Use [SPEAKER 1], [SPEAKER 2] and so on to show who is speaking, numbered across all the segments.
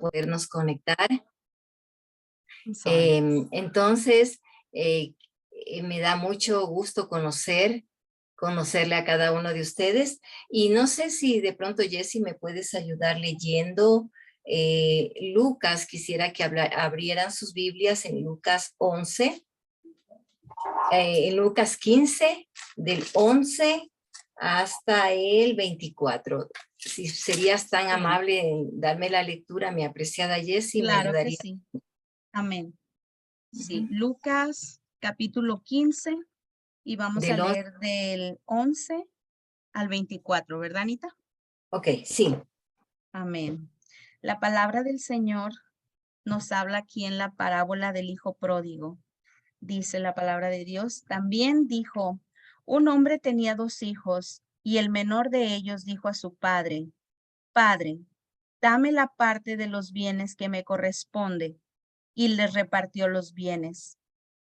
[SPEAKER 1] podernos conectar.
[SPEAKER 2] Sorry.
[SPEAKER 1] Entonces, me da mucho gusto conocerle a cada uno de ustedes. Y no sé si de pronto, Jessy, me puedes ayudar leyendo Lucas. Quisiera que abrieran sus Biblias en Lucas 11, en Lucas 15, del 11 hasta el 24. Si serías tan amable en darme la lectura, mi apreciada Jessy, me
[SPEAKER 2] Claro que
[SPEAKER 1] ayudaría.
[SPEAKER 2] sí. Amén. Sí, Lucas capítulo 15 y vamos a
[SPEAKER 1] Del 11.
[SPEAKER 2] leer del 11 al 24, ¿verdad, Anita?
[SPEAKER 1] Ok, sí.
[SPEAKER 2] Amén. La palabra del Señor nos habla aquí en la parábola del hijo pródigo. Dice la palabra de Dios. También dijo, un hombre tenía 2 hijos y el menor de ellos dijo a su padre, Padre, dame la parte de los bienes que me corresponde. Y les repartió los bienes.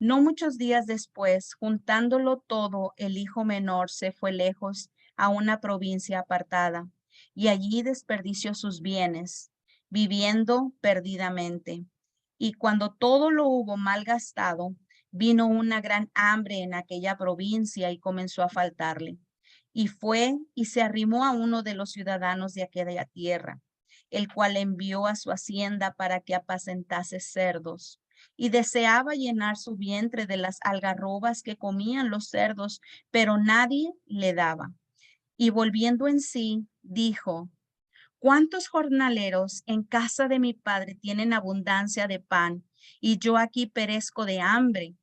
[SPEAKER 2] No muchos días después, juntándolo todo, el hijo menor se fue lejos a una provincia apartada y allí desperdició sus bienes, viviendo perdidamente. Y cuando todo lo hubo malgastado, vino una gran hambre en aquella provincia y comenzó a faltarle. Y fue y se arrimó a uno de los ciudadanos de aquella tierra, el cual envió a su hacienda para que apacentase cerdos, y deseaba llenar su vientre de las algarrobas que comían los cerdos, pero nadie le daba. Y volviendo en sí, dijo, ¿cuántos jornaleros en casa de mi padre tienen abundancia de pan, y yo aquí perezco de hambre?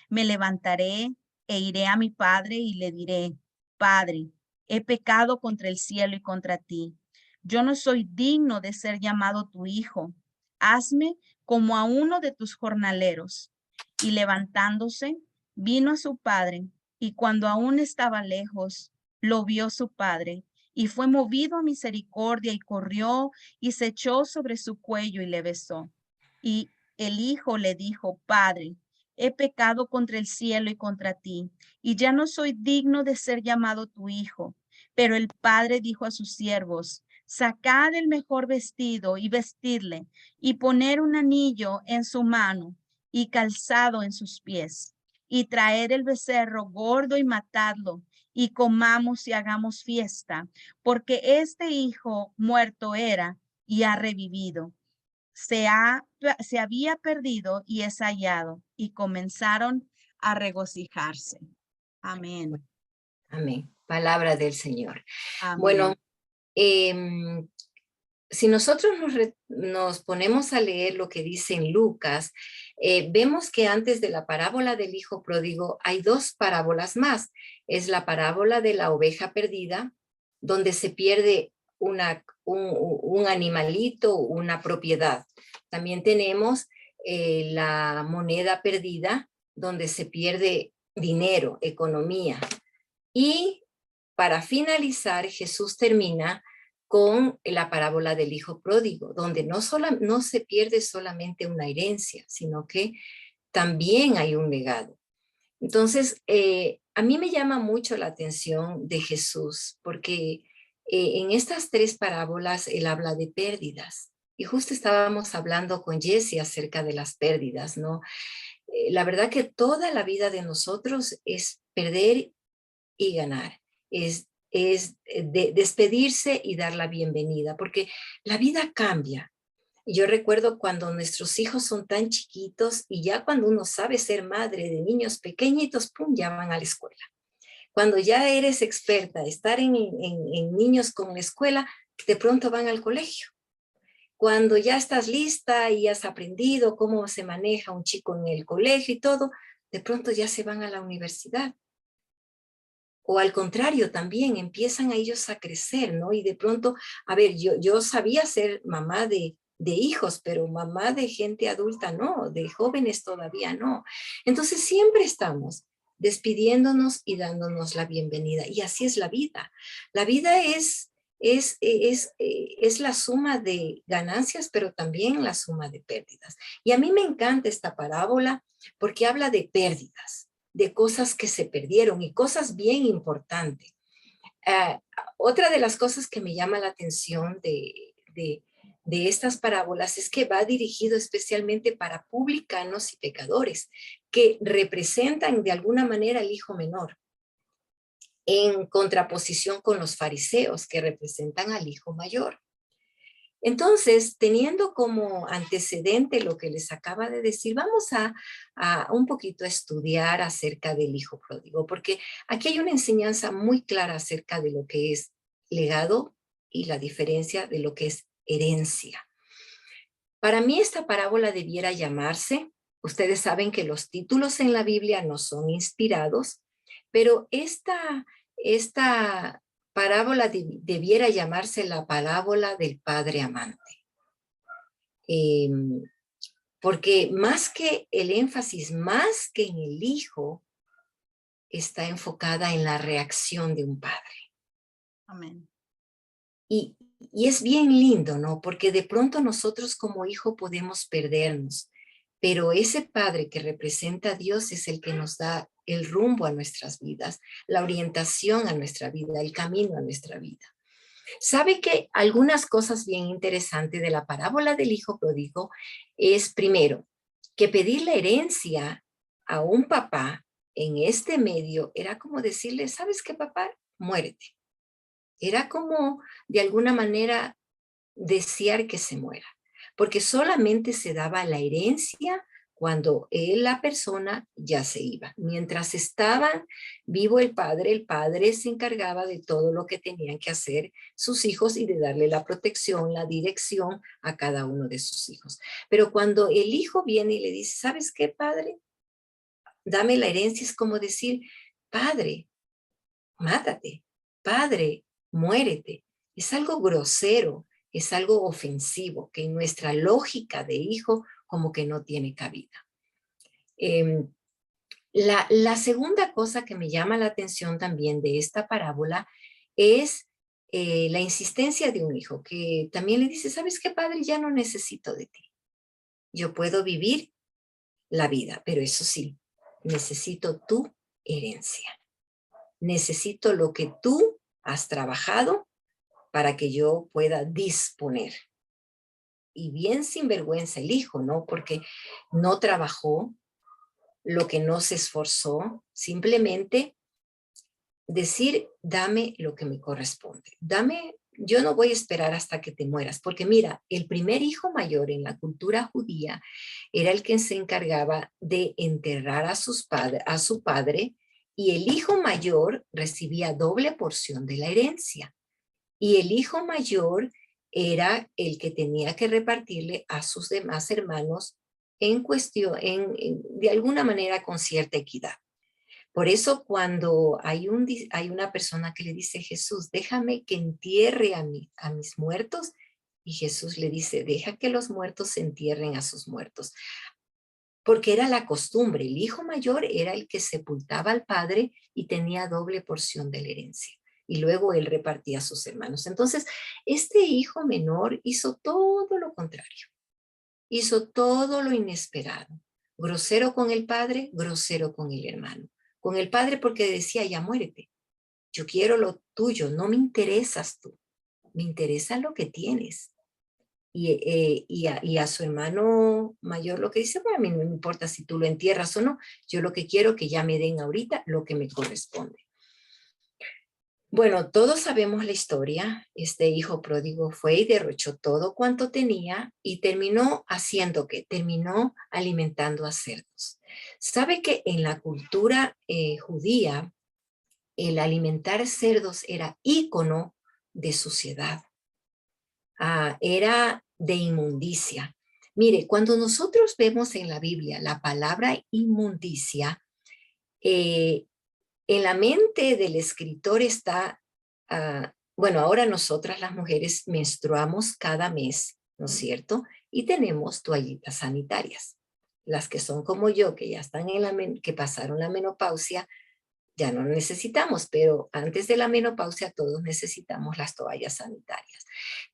[SPEAKER 2] Me levantaré e iré a mi padre y le diré, Padre, he pecado contra el cielo y contra ti. Yo no soy digno de ser llamado tu hijo. Hazme como a uno de tus jornaleros. Y levantándose, vino a su padre, y cuando aún estaba lejos, lo vio su padre, y fue movido a misericordia, y corrió y se echó sobre su cuello y le besó. Y el hijo le dijo, Padre, he pecado contra el cielo y contra ti, y ya no soy digno de ser llamado tu hijo. Pero el padre dijo a sus siervos, sacad el mejor vestido y vestidle, y poner un anillo en su mano y calzado en sus pies, y traer el becerro gordo y matadlo, y comamos y hagamos fiesta, porque este hijo muerto era y ha revivido. Se había perdido y es hallado, y comenzaron a regocijarse. Amén.
[SPEAKER 1] Amén. Palabra del Señor. Bueno,
[SPEAKER 2] Amén.
[SPEAKER 1] si nosotros nos ponemos a leer lo que dice en Lucas, vemos que antes de la parábola del hijo pródigo hay 2 parábolas más. Es la parábola de la oveja perdida, donde se pierde un animalito, una propiedad. También tenemos la moneda perdida, donde se pierde dinero, economía. Y para finalizar, Jesús termina con la parábola del hijo pródigo, donde no se pierde solamente una herencia, sino que también hay un legado. Entonces, a mí me llama mucho la atención de Jesús, porque en estas 3 parábolas él habla de pérdidas. Y justo estábamos hablando con Jessy acerca de las pérdidas, ¿no? La verdad que toda la vida de nosotros es perder y ganar, es despedirse y dar la bienvenida, porque la vida cambia. Yo recuerdo cuando nuestros hijos son tan chiquitos y ya cuando uno sabe ser madre de niños pequeñitos, ¡pum!, ya van a la escuela. Cuando ya eres experta, estar en niños con la escuela, de pronto van al colegio. Cuando ya estás lista y has aprendido cómo se maneja un chico en el colegio y todo, de pronto ya se van a la universidad. O al contrario, también empiezan a ellos a crecer, ¿no? Y de pronto, a ver, yo sabía ser mamá de hijos, pero mamá de gente adulta no, de jóvenes todavía no. Entonces siempre estamos despidiéndonos y dándonos la bienvenida. Y así es la vida. La vida es la suma de ganancias, pero también la suma de pérdidas. Y a mí me encanta esta parábola porque habla de pérdidas, de cosas que se perdieron y cosas bien importantes. Otra de las cosas que me llama la atención de estas parábolas es que va dirigido especialmente para publicanos y pecadores, que representan de alguna manera al hijo menor, en contraposición con los fariseos, que representan al hijo mayor. Entonces, teniendo como antecedente lo que les acaba de decir, vamos a un poquito a estudiar acerca del hijo pródigo, porque aquí hay una enseñanza muy clara acerca de lo que es legado y la diferencia de lo que es herencia. Para mí esta parábola debiera llamarse, ustedes saben que los títulos en la Biblia no son inspirados, pero esta parábola debiera llamarse la parábola del padre amante. Eh, porque más que el énfasis, más que en el hijo, está enfocada en la reacción de un padre.
[SPEAKER 2] Amén.
[SPEAKER 1] Y es bien lindo, ¿no? Porque de pronto nosotros como hijo podemos perdernos, pero ese padre que representa a Dios es el que nos da el rumbo a nuestras vidas, la orientación a nuestra vida, el camino a nuestra vida. ¿Sabe que algunas cosas bien interesantes de la parábola del hijo pródigo es, primero, que pedir la herencia a un papá en este medio era como decirle, ¿sabes qué, papá? Muérete. Era como, de alguna manera, desear que se muera, porque solamente se daba la herencia cuando la persona ya se iba. Mientras estaba vivo el padre se encargaba de todo lo que tenían que hacer sus hijos y de darle la protección, la dirección a cada uno de sus hijos. Pero cuando el hijo viene y le dice, ¿sabes qué, padre? Dame la herencia, es como decir, padre, mátate, padre, muérete. Es algo grosero, es algo ofensivo, que en nuestra lógica de hijo como que no tiene cabida. La segunda cosa que me llama la atención también de esta parábola es la insistencia de un hijo, que también le dice, ¿sabes qué, padre? Ya no necesito de ti. Yo puedo vivir la vida, pero eso sí, necesito tu herencia. Necesito lo que tú has trabajado para que yo pueda disponer. Y bien sinvergüenza el hijo, ¿no? Porque no trabajó, lo que no se esforzó, simplemente decir, dame lo que me corresponde. Dame, yo no voy a esperar hasta que te mueras, porque mira, el primer hijo mayor en la cultura judía era el que se encargaba de enterrar a su padre, y el hijo mayor recibía doble porción de la herencia. Y el hijo mayor era el que tenía que repartirle a sus demás hermanos en cuestión, de alguna manera con cierta equidad. Por eso cuando hay una persona que le dice, Jesús, déjame que entierre a mis muertos, y Jesús le dice, deja que los muertos se entierren a sus muertos. Porque era la costumbre, el hijo mayor era el que sepultaba al padre y tenía doble porción de la herencia. Y luego él repartía a sus hermanos. Entonces, este hijo menor hizo todo lo contrario. Hizo todo lo inesperado. Grosero con el padre, grosero con el hermano. Con el padre porque decía, ya muérete. Yo quiero lo tuyo, no me interesas tú. Me interesa lo que tienes. Y a su hermano mayor lo que dice, bueno, a mí no me importa si tú lo entierras o no, yo lo que quiero que ya me den ahorita lo que me corresponde. Bueno, todos sabemos la historia. Este hijo pródigo fue y derrochó todo cuanto tenía y terminó haciendo ¿qué? Terminó alimentando a cerdos. ¿Sabe que en la cultura judía el alimentar cerdos era ícono de suciedad? Era de inmundicia. Mire, cuando nosotros vemos en la Biblia la palabra inmundicia, en la mente del escritor está, bueno, ahora nosotras las mujeres menstruamos cada mes, ¿no es cierto? Y tenemos toallitas sanitarias. Las que son como yo, que ya están que pasaron la menopausia, ya no necesitamos, pero antes de la menopausia todos necesitamos las toallas sanitarias.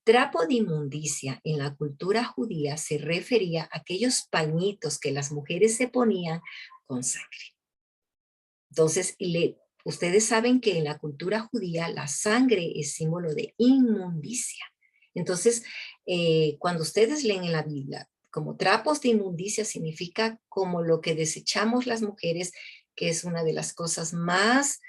[SPEAKER 1] Trapo de inmundicia en la cultura judía se refería a aquellos pañitos que las mujeres se ponían con sangre. Entonces, ustedes saben que en la cultura judía la sangre es símbolo de inmundicia. Entonces, cuando ustedes leen en la Biblia, como trapos de inmundicia significa como lo que desechamos las mujeres, que es una de las cosas más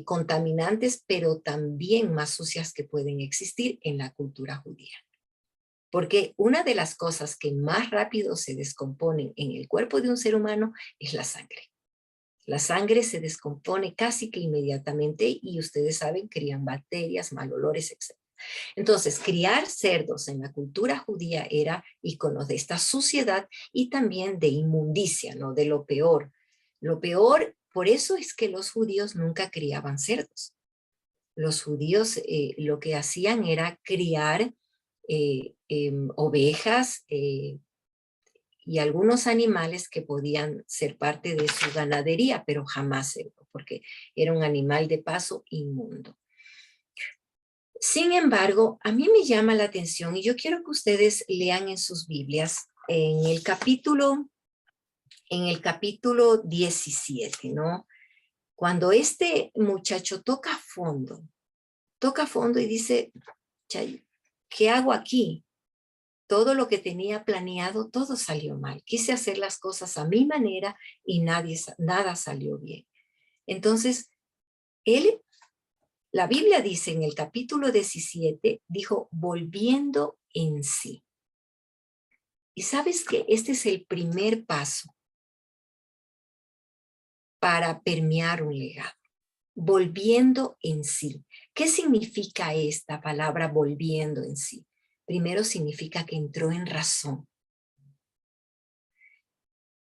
[SPEAKER 1] contaminantes, pero también más sucias que pueden existir en la cultura judía. Porque una de las cosas que más rápido se descomponen en el cuerpo de un ser humano es la sangre. La sangre se descompone casi que inmediatamente y ustedes saben, crían bacterias, mal olores, etc. Entonces, criar cerdos en la cultura judía era icono de esta suciedad y también de inmundicia, ¿no? De lo peor. Lo peor, por eso es que los judíos nunca criaban cerdos. Los judíos lo que hacían era criar ovejas y algunos animales que podían ser parte de su ganadería, pero jamás cerdo, porque era un animal de paso inmundo. Sin embargo, a mí me llama la atención y yo quiero que ustedes lean en sus Biblias en el capítulo 17, ¿no? Cuando este muchacho toca fondo y dice, ¿qué hago aquí? Todo lo que tenía planeado, todo salió mal. Quise hacer las cosas a mi manera y nada salió bien. Entonces, la Biblia dice en el capítulo 17, dijo, volviendo en sí. Y sabes que este es el primer paso para permear un legado. Volviendo en sí. ¿Qué significa esta palabra volviendo en sí? Primero significa que entró en razón.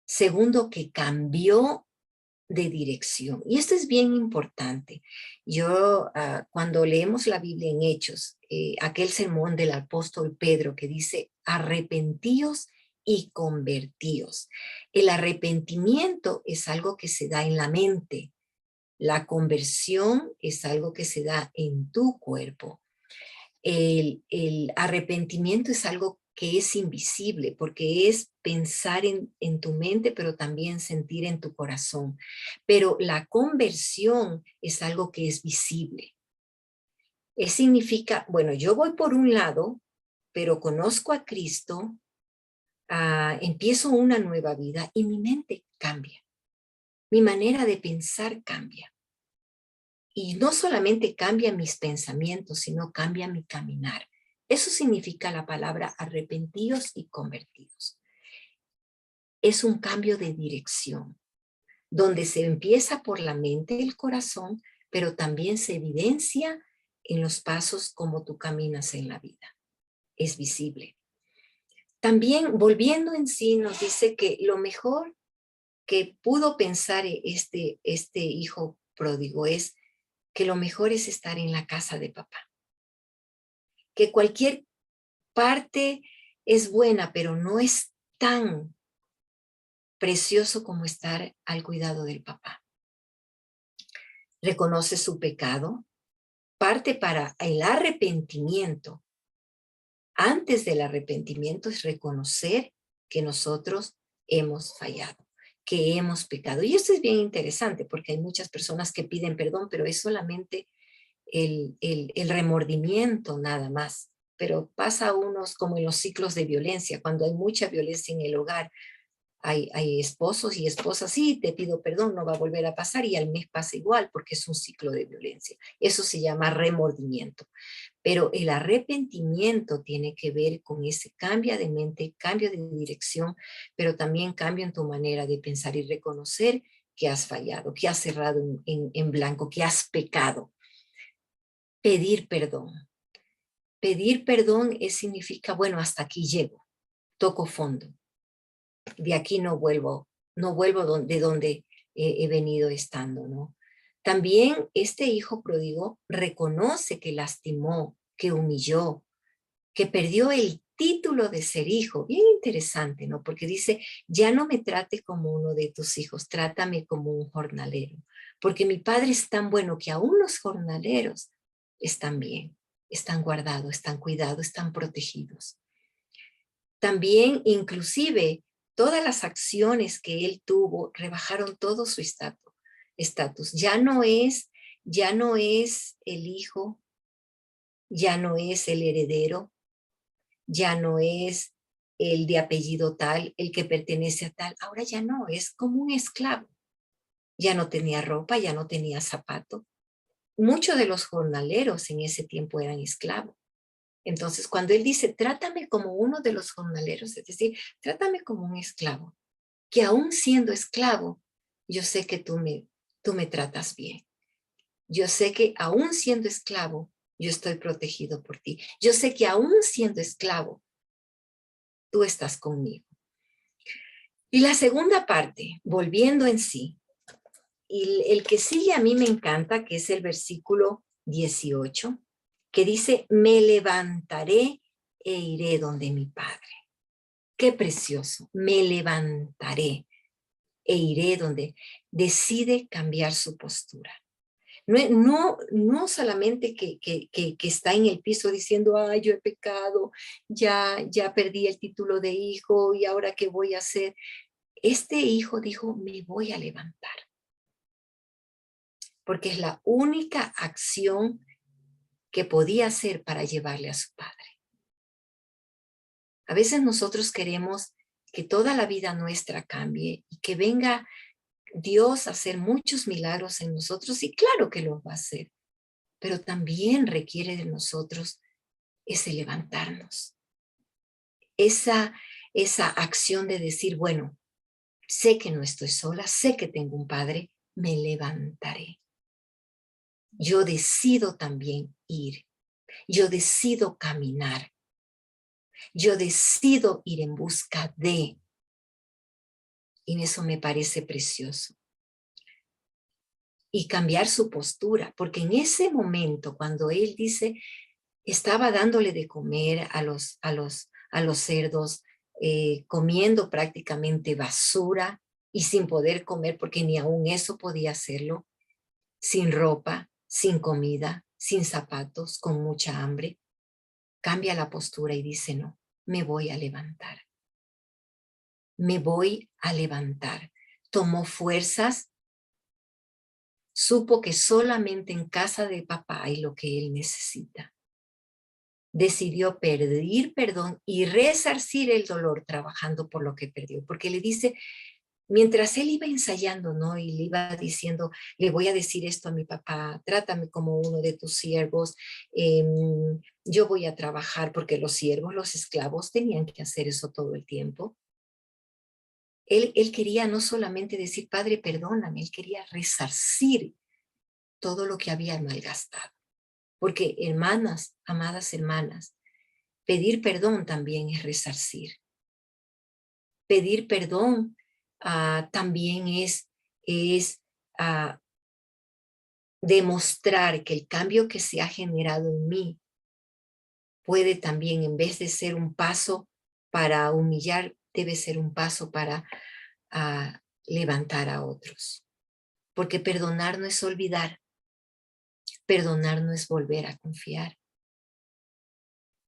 [SPEAKER 1] Segundo, que cambió de dirección. Y esto es bien importante. Cuando leemos la Biblia en Hechos, aquel sermón del apóstol Pedro que dice, arrepentíos y convertíos. El arrepentimiento es algo que se da en la mente. La conversión es algo que se da en tu cuerpo. El arrepentimiento es algo que es invisible, porque es pensar en tu mente, pero también sentir en tu corazón. Pero la conversión es algo que es visible. Significa, bueno, yo voy por un lado, pero conozco a Cristo, empiezo una nueva vida y mi mente cambia. Mi manera de pensar cambia. Y no solamente cambia mis pensamientos, sino cambia mi caminar. Eso significa la palabra arrepentidos y convertidos. Es un cambio de dirección, donde se empieza por la mente y el corazón, pero también se evidencia en los pasos como tú caminas en la vida. Es visible. También, volviendo en sí, nos dice que lo mejor que pudo pensar este hijo pródigo es que lo mejor es estar en la casa de papá. Que cualquier parte es buena, pero no es tan precioso como estar al cuidado del papá. Reconoce su pecado, parte para el arrepentimiento. Antes del arrepentimiento es reconocer que nosotros hemos fallado, que hemos pecado. Y esto es bien interesante porque hay muchas personas que piden perdón, pero es solamente el remordimiento nada más. Pero pasa a unos como en los ciclos de violencia, cuando hay mucha violencia en el hogar, hay esposos y esposas, sí, te pido perdón, no va a volver a pasar, y al mes pasa igual porque es un ciclo de violencia. Eso se llama remordimiento. Pero el arrepentimiento tiene que ver con ese cambio de mente, cambio de dirección, pero también cambio en tu manera de pensar y reconocer que has fallado, que has cerrado en blanco, que has pecado. Pedir perdón. Pedir perdón significa, bueno, hasta aquí llego, toco fondo. De aquí no vuelvo de donde he venido estando, ¿no? También este hijo pródigo reconoce que lastimó, que humilló, que perdió el título de ser hijo. Bien interesante, ¿no? Porque dice, ya no me trate como uno de tus hijos, trátame como un jornalero. Porque mi padre es tan bueno que aún los jornaleros están bien, están guardados, están cuidados, están protegidos. También, inclusive, todas las acciones que él tuvo rebajaron todo su estatus. Ya no es el hijo, ya no es el heredero, ya no es el de apellido tal, el que pertenece a tal, ahora ya no, es como un esclavo. Ya no tenía ropa, ya no tenía zapato. Muchos de los jornaleros en ese tiempo eran esclavos. Entonces, cuando él dice, trátame como uno de los jornaleros, es decir, trátame como un esclavo, que aún siendo esclavo, yo sé que tú me tratas bien. Yo sé que aún siendo esclavo, yo estoy protegido por ti. Yo sé que aún siendo esclavo, tú estás conmigo. Y la segunda parte, volviendo en sí, y el que sigue a mí me encanta, que es el versículo 18, que dice, me levantaré e iré donde mi Padre. Qué precioso, me levantaré e iré donde decide cambiar su postura. No solamente que está en el piso diciendo, ay, yo he pecado, ya perdí el título de hijo y ahora qué voy a hacer. Este hijo dijo, me voy a levantar, porque es la única acción que podía hacer para llevarle a su padre. A veces nosotros queremos que toda la vida nuestra cambie y que venga Dios a hacer muchos milagros en nosotros, y claro que lo va a hacer, pero también requiere de nosotros ese levantarnos, esa, esa acción de decir, bueno, sé que no estoy sola, sé que tengo un Padre, me levantaré. Yo decido también ir, yo decido caminar, yo decido ir en busca de, y eso me parece precioso. Y cambiar su postura, porque en ese momento, cuando él dice, estaba dándole de comer a los cerdos, comiendo prácticamente basura y sin poder comer, porque ni aún eso podía hacerlo, sin ropa, sin comida, sin zapatos, con mucha hambre, cambia la postura y dice, no, me voy a levantar. Me voy a levantar. Tomó fuerzas, supo que solamente en casa de papá hay lo que él necesita. Decidió pedir perdón y resarcir el dolor trabajando por lo que perdió, porque le dice, mientras él iba ensayando, ¿no? Y le iba diciendo, le voy a decir esto a mi papá, trátame como uno de tus siervos, yo voy a trabajar, porque los siervos, los esclavos tenían que hacer eso todo el tiempo. Él quería no solamente decir, Padre, perdóname, él quería resarcir todo lo que había malgastado. Porque hermanas, amadas hermanas, pedir perdón también es resarcir. Pedir perdón también es demostrar que el cambio que se ha generado en mí puede también, en vez de ser un paso para humillar, debe ser un paso para levantar a otros. Porque perdonar no es olvidar, perdonar no es volver a confiar.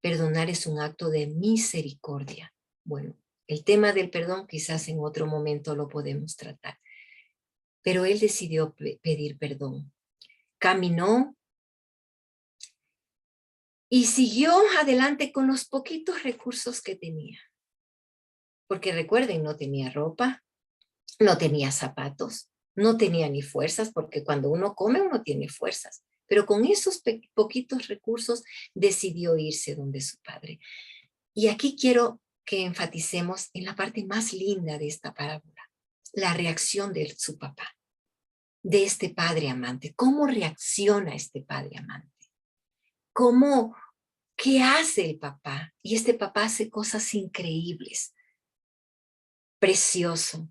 [SPEAKER 1] Perdonar es un acto de misericordia. Bueno, el tema del perdón quizás en otro momento lo podemos tratar. Pero él decidió pedir perdón. Caminó y siguió adelante con los poquitos recursos que tenía. Porque recuerden, no tenía ropa, no tenía zapatos, no tenía ni fuerzas, porque cuando uno come uno tiene fuerzas. Pero con esos poquitos recursos decidió irse donde su padre. Y aquí quiero que enfaticemos en la parte más linda de esta parábola, la reacción de su papá, de este padre amante. ¿Cómo reacciona este padre amante? ¿Qué hace el papá? Y este papá hace cosas increíbles, precioso.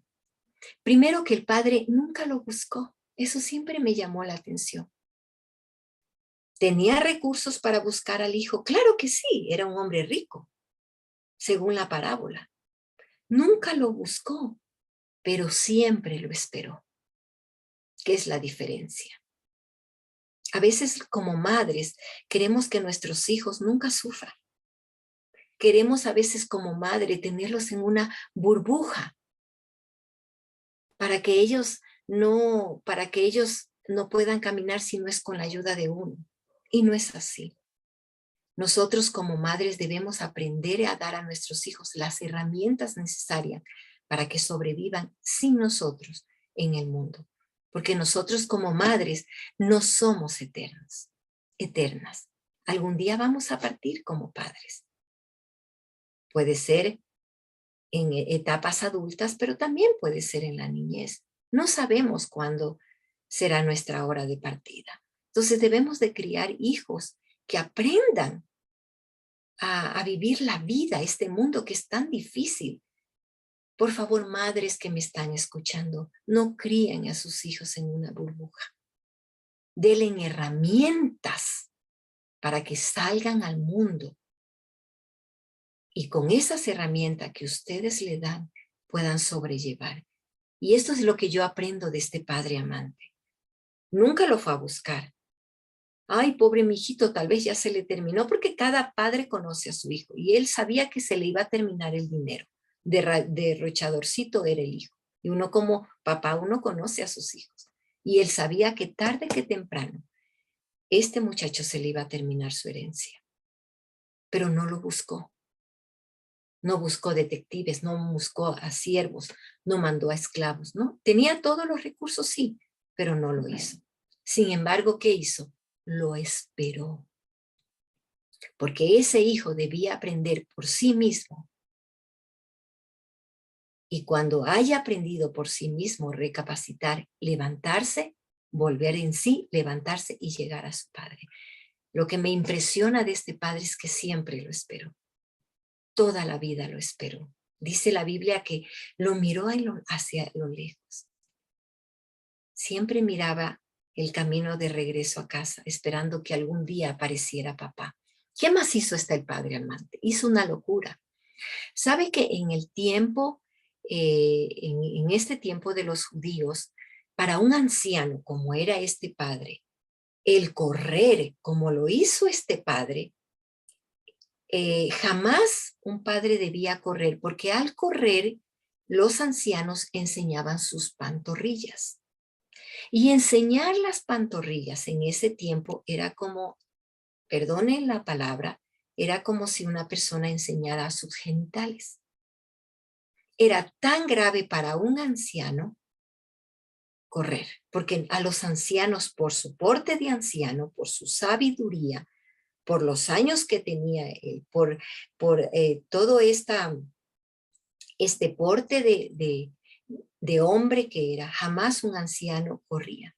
[SPEAKER 1] Primero, que el padre nunca lo buscó. Eso siempre me llamó la atención. ¿Tenía recursos para buscar al hijo? Claro que sí, era un hombre rico, según la parábola. Nunca lo buscó, pero siempre lo esperó. ¿Qué es la diferencia? A veces como madres queremos que nuestros hijos nunca sufran. Queremos a veces como madre tenerlos en una burbuja para que ellos no puedan caminar si no es con la ayuda de uno. Y no es así. Nosotros como madres debemos aprender a dar a nuestros hijos las herramientas necesarias para que sobrevivan sin nosotros en el mundo. Porque nosotros como madres no somos eternas. Algún día vamos a partir como padres. Puede ser en etapas adultas, pero también puede ser en la niñez. No sabemos cuándo será nuestra hora de partida. Entonces debemos de criar hijos que aprendan a vivir la vida, este mundo que es tan difícil. Por favor, madres que me están escuchando, no críen a sus hijos en una burbuja. Denle herramientas para que salgan al mundo y con esas herramientas que ustedes le dan puedan sobrellevar. Y esto es lo que yo aprendo de este padre amante. Nunca lo fue a buscar. Ay, pobre mi hijito, tal vez ya se le terminó, porque cada padre conoce a su hijo y él sabía que se le iba a terminar el dinero. Derrochadorcito era el hijo. Y uno como papá, uno conoce a sus hijos. Y él sabía que tarde que temprano, este muchacho se le iba a terminar su herencia. Pero no lo buscó. No buscó detectives, no buscó a siervos, no mandó a esclavos, ¿no? Tenía todos los recursos, sí, pero no lo hizo. Sin embargo, ¿qué hizo? Lo esperó. Porque ese hijo debía aprender por sí mismo. Y cuando haya aprendido por sí mismo, recapacitar, levantarse, volver en sí, levantarse y llegar a su padre. Lo que me impresiona de este padre es que siempre lo esperó. Toda la vida lo esperó. Dice la Biblia que lo miró hacia lo lejos. Siempre miraba el camino de regreso a casa, esperando que algún día apareciera papá. ¿Qué más hizo el padre amante? Hizo una locura. ¿Sabe que en el tiempo, en este tiempo de los judíos, para un anciano como era este padre, el correr como lo hizo este padre, jamás un padre debía correr, porque al correr los ancianos enseñaban sus pantorrillas. Y enseñar las pantorrillas en ese tiempo era como, perdonen la palabra, era como si una persona enseñara sus genitales. Era tan grave para un anciano correr, porque a los ancianos, por su porte de anciano, por su sabiduría, por los años que tenía él, por todo este porte de hombre que era, jamás un anciano corría.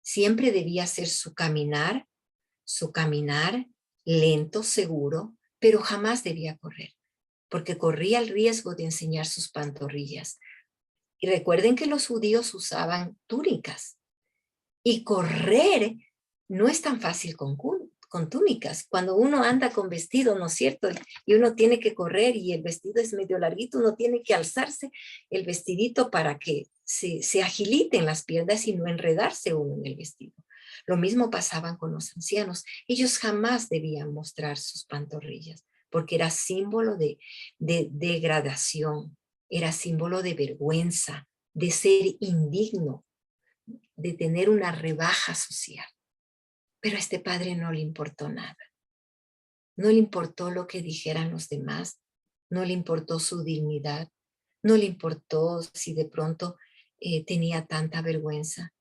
[SPEAKER 1] Siempre debía ser su caminar lento, seguro, pero jamás debía correr, porque corría el riesgo de enseñar sus pantorrillas. Y recuerden que los judíos usaban túnicas, y correr no es tan fácil con túnicas. Cuando uno anda con vestido, ¿no es cierto? Y uno tiene que correr y el vestido es medio larguito, uno tiene que alzarse el vestidito para que se agiliten las piernas y no enredarse uno en el vestido. Lo mismo pasaban con los ancianos. Ellos jamás debían mostrar sus pantorrillas porque era símbolo de degradación, era símbolo de vergüenza, de ser indigno, de tener una rebaja social. Pero a este padre no le importó nada. No le importó lo que dijeran los demás, no le importó su dignidad, no le importó si de pronto tenía tanta vergüenza.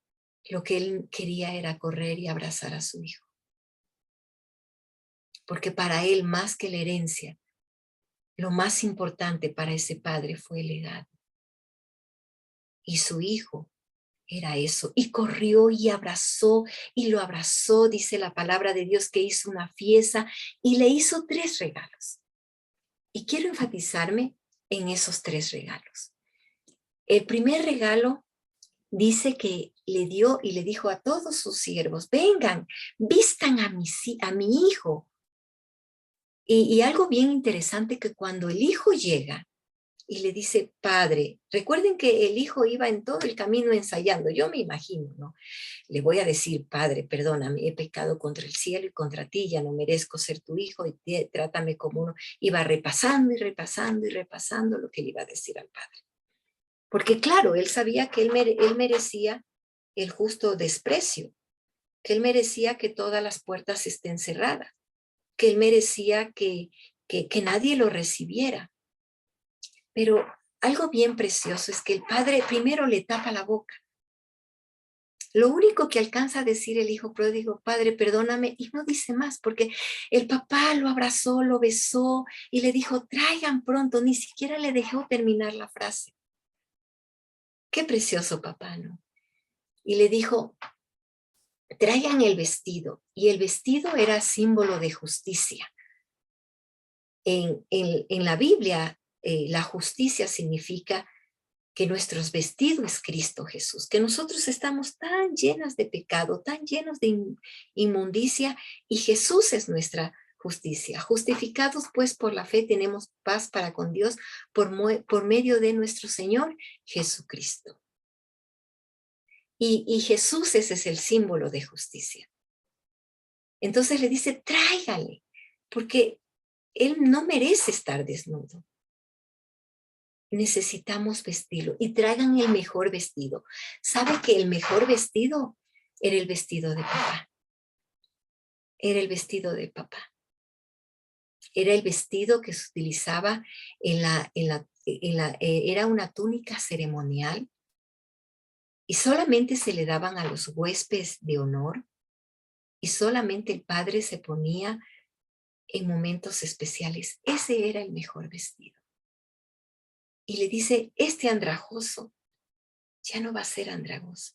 [SPEAKER 1] Lo que él quería era correr y abrazar a su hijo. Porque para él, más que la herencia, lo más importante para ese padre fue el legado. Y su hijo era eso. Y corrió y abrazó, y lo abrazó, dice la palabra de Dios, que hizo una fiesta y le hizo 3 regalos. Y quiero enfatizarme en esos 3 regalos. El primer regalo dice que le dio y le dijo a todos sus siervos, vengan, vistan a mi hijo. Y algo bien interesante, que cuando el hijo llega y le dice, padre, recuerden que el hijo iba en todo el camino ensayando, yo me imagino, ¿no? Le voy a decir, padre, perdóname, he pecado contra el cielo y contra ti, ya no merezco ser tu hijo, y trátame como uno. Iba repasando y repasando y repasando lo que le iba a decir al padre. Porque claro, él sabía que él merecía el justo desprecio, que él merecía que todas las puertas estén cerradas. que él merecía que nadie lo recibiera. Pero algo bien precioso es que el padre primero le tapa la boca. Lo único que alcanza a decir el hijo pródigo, padre, perdóname, y no dice más, porque el papá lo abrazó, lo besó y le dijo, traigan pronto, ni siquiera le dejó terminar la frase. Qué precioso papá, ¿no? Y le dijo, traigan el vestido, y el vestido era símbolo de justicia. En la Biblia, la justicia significa que nuestros vestidos es Cristo Jesús, que nosotros estamos tan llenas de pecado, tan llenos de inmundicia, y Jesús es nuestra justicia. Justificados pues por la fe tenemos paz para con Dios por medio de nuestro Señor Jesucristo. Y Jesús ese es el símbolo de justicia. Entonces le dice, tráigale, porque él no merece estar desnudo. Necesitamos vestirlo y traigan el mejor vestido. ¿Sabe que el mejor vestido era el vestido de papá? Era el vestido de papá. Era el vestido que se utilizaba era una túnica ceremonial y solamente se le daban a los huéspedes de honor y solamente el padre se ponía en momentos especiales. Ese era el mejor vestido. Y le dice, este andrajoso ya no va a ser andrajoso.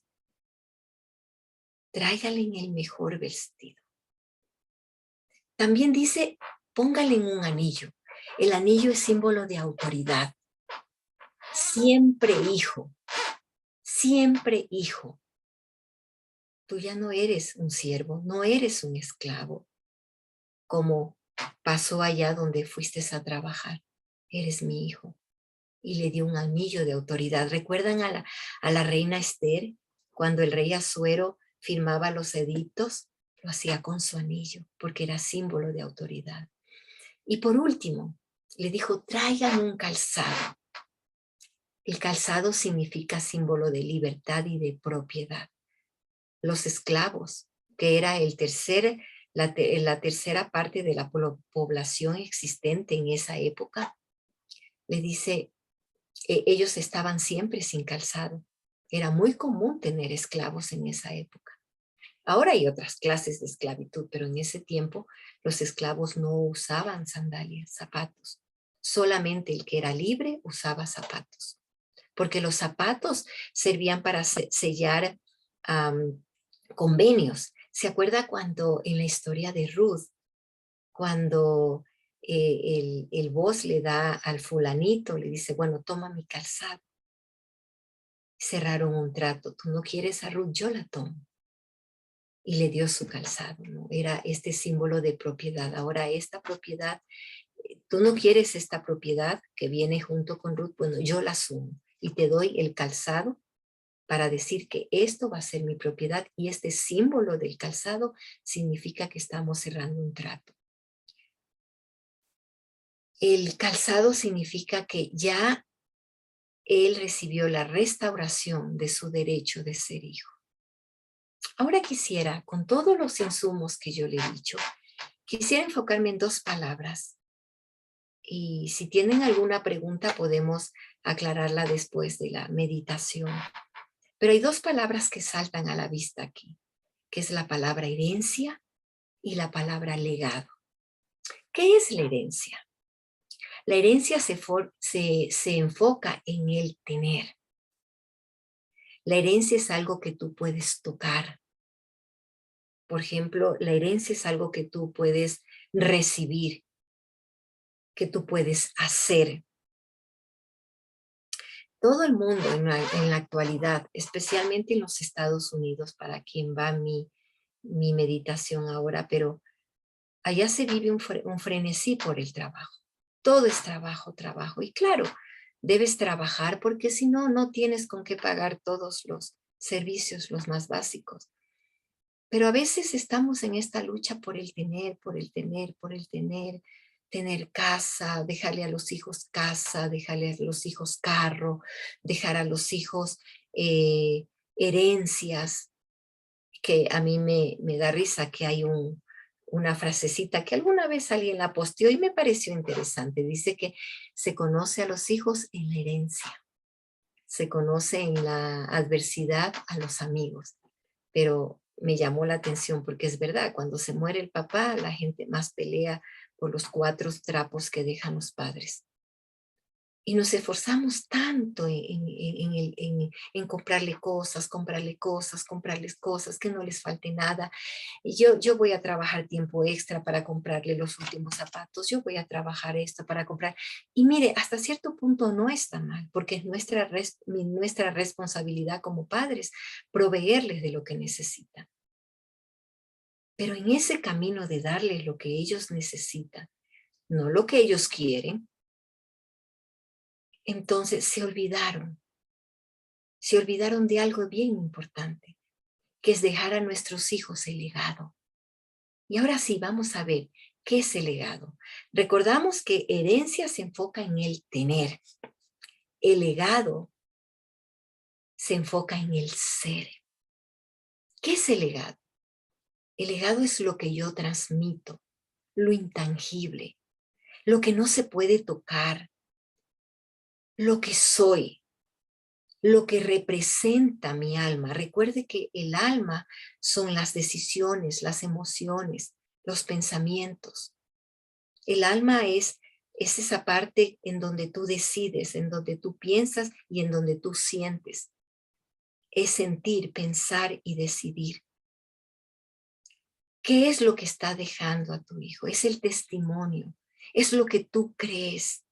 [SPEAKER 1] Tráigale en el mejor vestido. También dice, póngale en un anillo. El anillo es símbolo de autoridad. Siempre hijo, siempre hijo. Tú ya no eres un siervo, no eres un esclavo, como pasó allá donde fuiste a trabajar. Eres mi hijo. Y le dio un anillo de autoridad. ¿Recuerdan a la reina Esther? Cuando el rey Asuero firmaba los edictos, lo hacía con su anillo, porque era símbolo de autoridad. Y por último, le dijo, traigan un calzado. El calzado significa símbolo de libertad y de propiedad. Los esclavos, que era la tercera parte de la población existente en esa época, le dice, ellos estaban siempre sin calzado. Era muy común tener esclavos en esa época. Ahora hay otras clases de esclavitud, pero en ese tiempo los esclavos no usaban sandalias, zapatos. Solamente el que era libre usaba zapatos, porque los zapatos servían para sellar convenios. ¿Se acuerda cuando en la historia de Ruth, cuando el boss le da al fulanito, le dice, bueno, toma mi calzado? Cerraron un trato, tú no quieres a Ruth, yo la tomo. Y le dio su calzado, ¿no? Era este símbolo de propiedad. Ahora esta propiedad, tú no quieres esta propiedad que viene junto con Ruth, bueno, yo la asumo y te doy el calzado para decir que esto va a ser mi propiedad, y este símbolo del calzado significa que estamos cerrando un trato. El calzado significa que ya él recibió la restauración de su derecho de ser hijo. Ahora quisiera, con todos los insumos que yo le he dicho, quisiera enfocarme en dos palabras. Y si tienen alguna pregunta, podemos aclararla después de la meditación. Pero hay dos palabras que saltan a la vista aquí, que es la palabra herencia y la palabra legado. ¿Qué es la herencia? La herencia se enfoca en el tener. La herencia es algo que tú puedes tocar. Por ejemplo, la herencia es algo que tú puedes recibir, que tú puedes hacer. Todo el mundo en la actualidad, especialmente en los Estados Unidos, para quien va mi meditación ahora, pero allá se vive un frenesí por el trabajo. Todo es trabajo, trabajo. Y claro, debes trabajar porque si no, no tienes con qué pagar todos los servicios, los más básicos. Pero a veces estamos en esta lucha por el tener, por el tener, por el tener casa, dejarle a los hijos casa, dejarle a los hijos carro, dejar a los hijos herencias, que a mí me da risa que hay una frasecita que alguna vez alguien la posteó y me pareció interesante. Dice que se conoce a los hijos en la herencia, se conoce en la adversidad a los amigos, pero me llamó la atención porque es verdad, cuando se muere el papá, la gente más pelea por los 4 trapos que dejan los padres. Y nos esforzamos tanto en comprarles cosas, que no les falte nada. Y yo voy a trabajar tiempo extra para comprarle los últimos zapatos, yo voy a trabajar esto para comprar. Y mire, hasta cierto punto no está mal, porque es nuestra responsabilidad como padres proveerles de lo que necesitan. Pero en ese camino de darles lo que ellos necesitan, no lo que ellos quieren, entonces se olvidaron de algo bien importante, que es dejar a nuestros hijos el legado. Y ahora sí, vamos a ver qué es el legado. Recordamos que herencia se enfoca en el tener. El legado se enfoca en el ser. ¿Qué es el legado? El legado es lo que yo transmito, lo intangible, lo que no se puede tocar, lo que soy, lo que representa mi alma. Recuerde que el alma son las decisiones, las emociones, los pensamientos. El alma es esa parte en donde tú decides, en donde tú piensas y en donde tú sientes. Es sentir, pensar y decidir. ¿Qué es lo que está dejando a tu hijo? Es el testimonio, es lo que tú crees,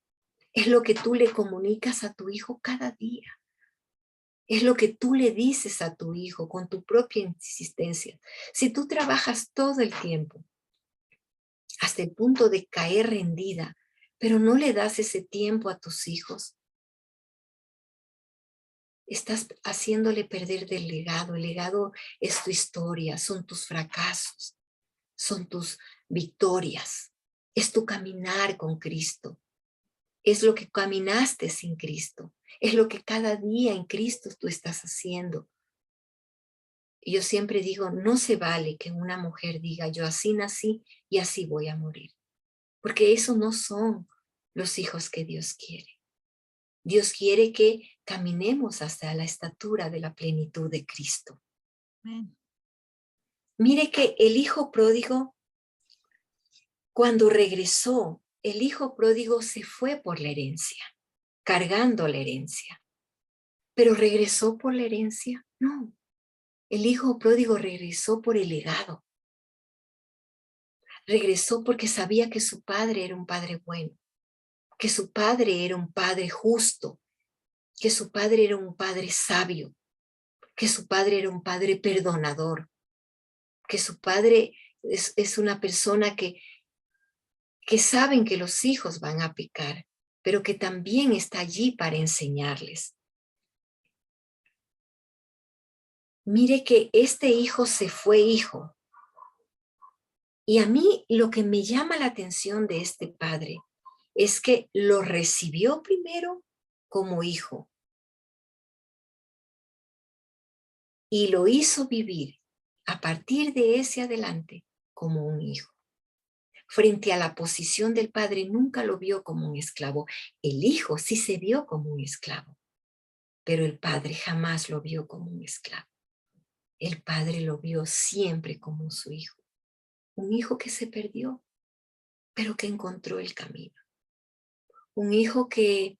[SPEAKER 1] es lo que tú le comunicas a tu hijo cada día. Es lo que tú le dices a tu hijo con tu propia insistencia. Si tú trabajas todo el tiempo hasta el punto de caer rendida, pero no le das ese tiempo a tus hijos, estás haciéndole perder del legado. El legado es tu historia, son tus fracasos, son tus victorias, es tu caminar con Cristo, es lo que caminaste sin Cristo, es lo que cada día en Cristo tú estás haciendo. Y yo siempre digo, no se vale que una mujer diga, yo así nací y así voy a morir, porque esos no son los hijos que Dios quiere. Dios quiere que caminemos hasta la estatura de la plenitud de Cristo.
[SPEAKER 2] Amén.
[SPEAKER 1] Mire que el hijo pródigo, cuando regresó, el hijo pródigo se fue por la herencia, cargando la herencia. ¿Pero regresó por la herencia? No. El hijo pródigo regresó por el legado. Regresó porque sabía que su padre era un padre bueno, que su padre era un padre justo, que su padre era un padre sabio, que su padre era un padre perdonador, que su padre es una persona que saben que los hijos van a pecar, pero que también está allí para enseñarles. Mire que este hijo se fue hijo. Y a mí lo que me llama la atención de este padre es que lo recibió primero como hijo y lo hizo vivir a partir de ese adelante como un hijo. Frente a la posición del padre, nunca lo vio como un esclavo. El hijo sí se vio como un esclavo, pero el padre jamás lo vio como un esclavo. El padre lo vio siempre como su hijo. Un hijo que se perdió, pero que encontró el camino. Un hijo que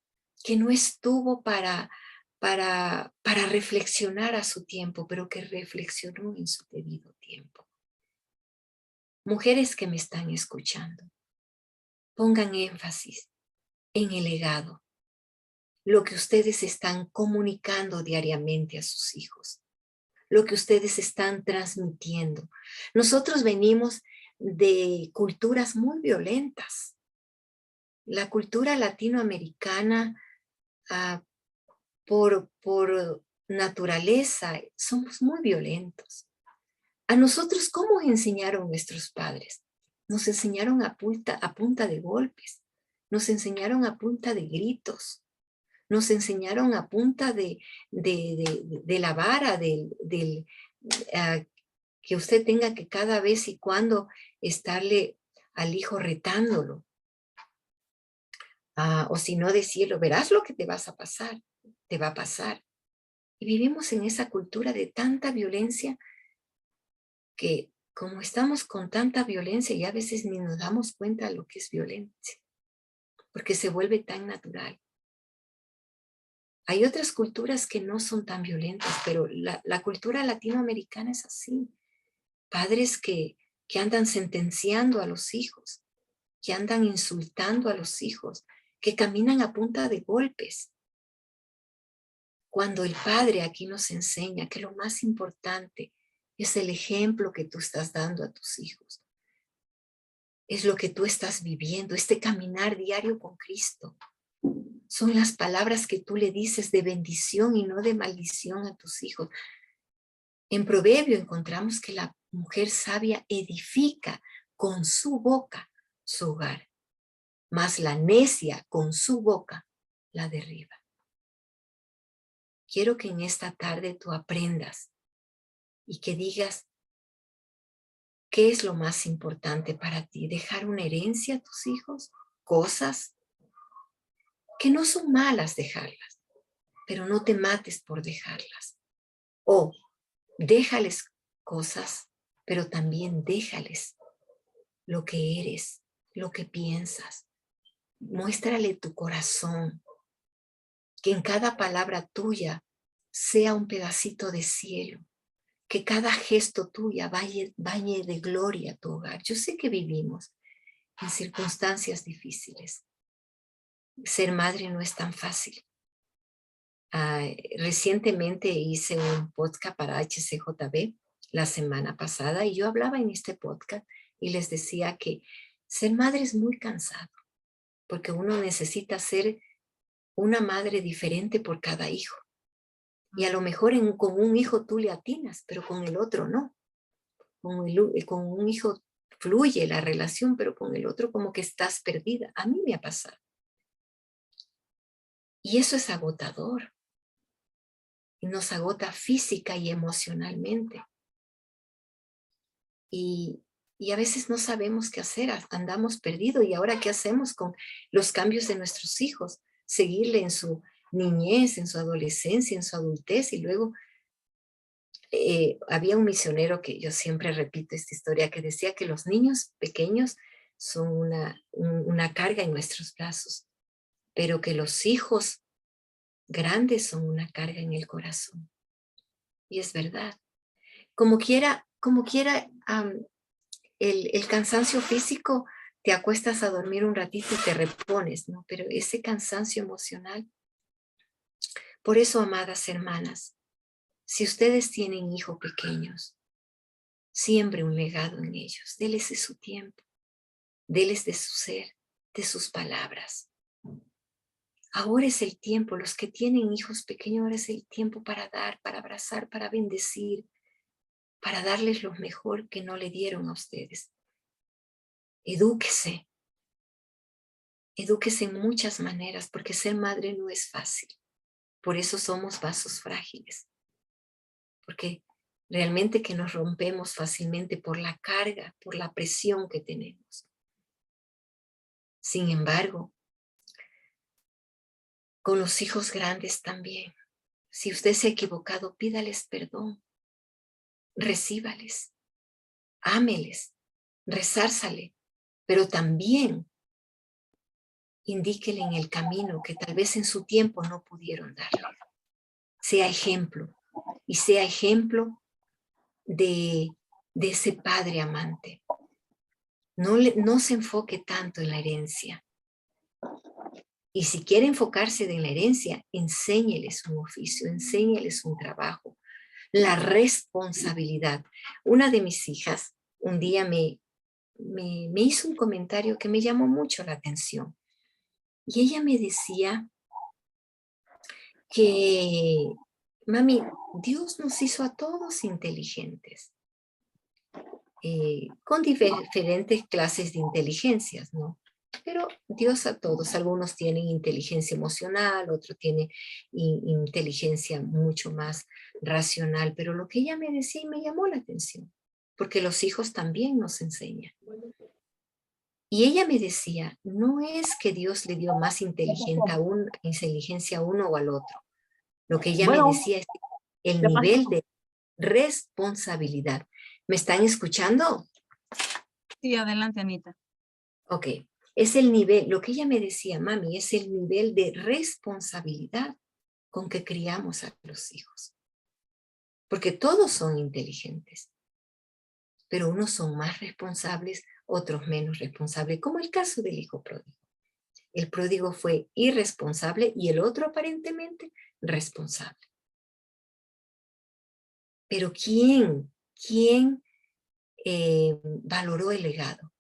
[SPEAKER 1] no estuvo para reflexionar a su tiempo, pero que reflexionó en su debido tiempo. Mujeres que me están escuchando, pongan énfasis en el legado, lo que ustedes están comunicando diariamente a sus hijos, lo que ustedes están transmitiendo. Nosotros venimos de culturas muy violentas. La cultura latinoamericana, por naturaleza, somos muy violentos. A nosotros, ¿cómo enseñaron nuestros padres? Nos enseñaron a punta de golpes, nos enseñaron a punta de gritos, nos enseñaron a punta de la vara, que usted tenga que cada vez y cuando estarle al hijo retándolo. O si no decirlo, verás lo que te vas a pasar, te va a pasar. Y vivimos en esa cultura de tanta violencia que como estamos con tanta violencia y a veces ni nos damos cuenta de lo que es violencia, porque se vuelve tan natural. Hay otras culturas que no son tan violentas, pero la cultura latinoamericana es así. Padres que andan sentenciando a los hijos, que andan insultando a los hijos, que caminan a punta de golpes. Cuando el Padre aquí nos enseña que lo más importante es el ejemplo que tú estás dando a tus hijos. Es lo que tú estás viviendo, este caminar diario con Cristo. Son las palabras que tú le dices de bendición y no de maldición a tus hijos. En Proverbio encontramos que la mujer sabia edifica con su boca su hogar, mas la necia con su boca la derriba. Quiero que en esta tarde tú aprendas y que digas qué es lo más importante para ti. ¿Dejar una herencia a tus hijos? Cosas que no son malas dejarlas, pero no te mates por dejarlas. O déjales cosas, pero también déjales lo que eres, lo que piensas. Muéstrale tu corazón, que en cada palabra tuya sea un pedacito de cielo, que cada gesto tuya bañe de gloria a tu hogar. Yo sé que vivimos en circunstancias difíciles. Ser madre no es tan fácil. Recientemente hice un podcast para HCJB la semana pasada y yo hablaba en este podcast y les decía que ser madre es muy cansado porque uno necesita ser una madre diferente por cada hijo. Y a lo mejor con un hijo tú le atinas, pero con el otro no. Con un hijo fluye la relación, pero con el otro como que estás perdida. A mí me ha pasado. Y eso es agotador. Y nos agota física y emocionalmente. Y a veces no sabemos qué hacer, andamos perdidos. ¿Y ahora qué hacemos con los cambios de nuestros hijos? Seguirle en su niñez, en su adolescencia, en su adultez. Y luego había un misionero que yo siempre repito esta historia, que decía que los niños pequeños son una carga en nuestros brazos, pero que los hijos grandes son una carga en el corazón. Y es verdad. Como quiera, el cansancio físico, te acuestas a dormir un ratito y te repones, ¿no? Pero ese cansancio emocional. Por eso, amadas hermanas, si ustedes tienen hijos pequeños, siembre un legado en ellos. Déles de su tiempo, déles de su ser, de sus palabras. Ahora es el tiempo, los que tienen hijos pequeños, ahora es el tiempo para dar, para abrazar, para bendecir, para darles lo mejor que no le dieron a ustedes. Edúquese. Edúquese en muchas maneras, porque ser madre no es fácil. Por eso somos vasos frágiles. Porque realmente que nos rompemos fácilmente por la carga, por la presión que tenemos. Sin embargo, con los hijos grandes también. Si usted se ha equivocado, pídales perdón. Recíbales. Ámeles. Rezársale. Pero también indíquele en el camino que tal vez en su tiempo no pudieron darle. Sea ejemplo. Y sea ejemplo de ese padre amante. No se enfoque tanto en la herencia. Y si quiere enfocarse en la herencia, enséñeles un oficio, enséñeles un trabajo, la responsabilidad. Una de mis hijas un día me hizo un comentario que me llamó mucho la atención. Y ella me decía que, mami, Dios nos hizo a todos inteligentes, con diferentes clases de inteligencias, ¿no? Pero Dios a todos, algunos tienen inteligencia emocional, otros tienen inteligencia mucho más racional, pero lo que ella me decía y me llamó la atención, porque los hijos también nos enseñan. Y ella me decía, no es que Dios le dio más inteligencia a uno o al otro. Lo que ella me
[SPEAKER 2] Bueno,
[SPEAKER 1] decía es el
[SPEAKER 2] ¿qué pasó?
[SPEAKER 1] nivel de responsabilidad. ¿Me están escuchando?
[SPEAKER 2] Sí, adelante, Anita.
[SPEAKER 1] Ok. Es el nivel, lo que ella me decía, mami, es el nivel de responsabilidad con que criamos a los hijos. Porque todos son inteligentes, pero unos son más responsables, otros menos responsables, como el caso del hijo pródigo. El pródigo fue irresponsable y el otro aparentemente responsable. Pero ¿quién valoró el legado?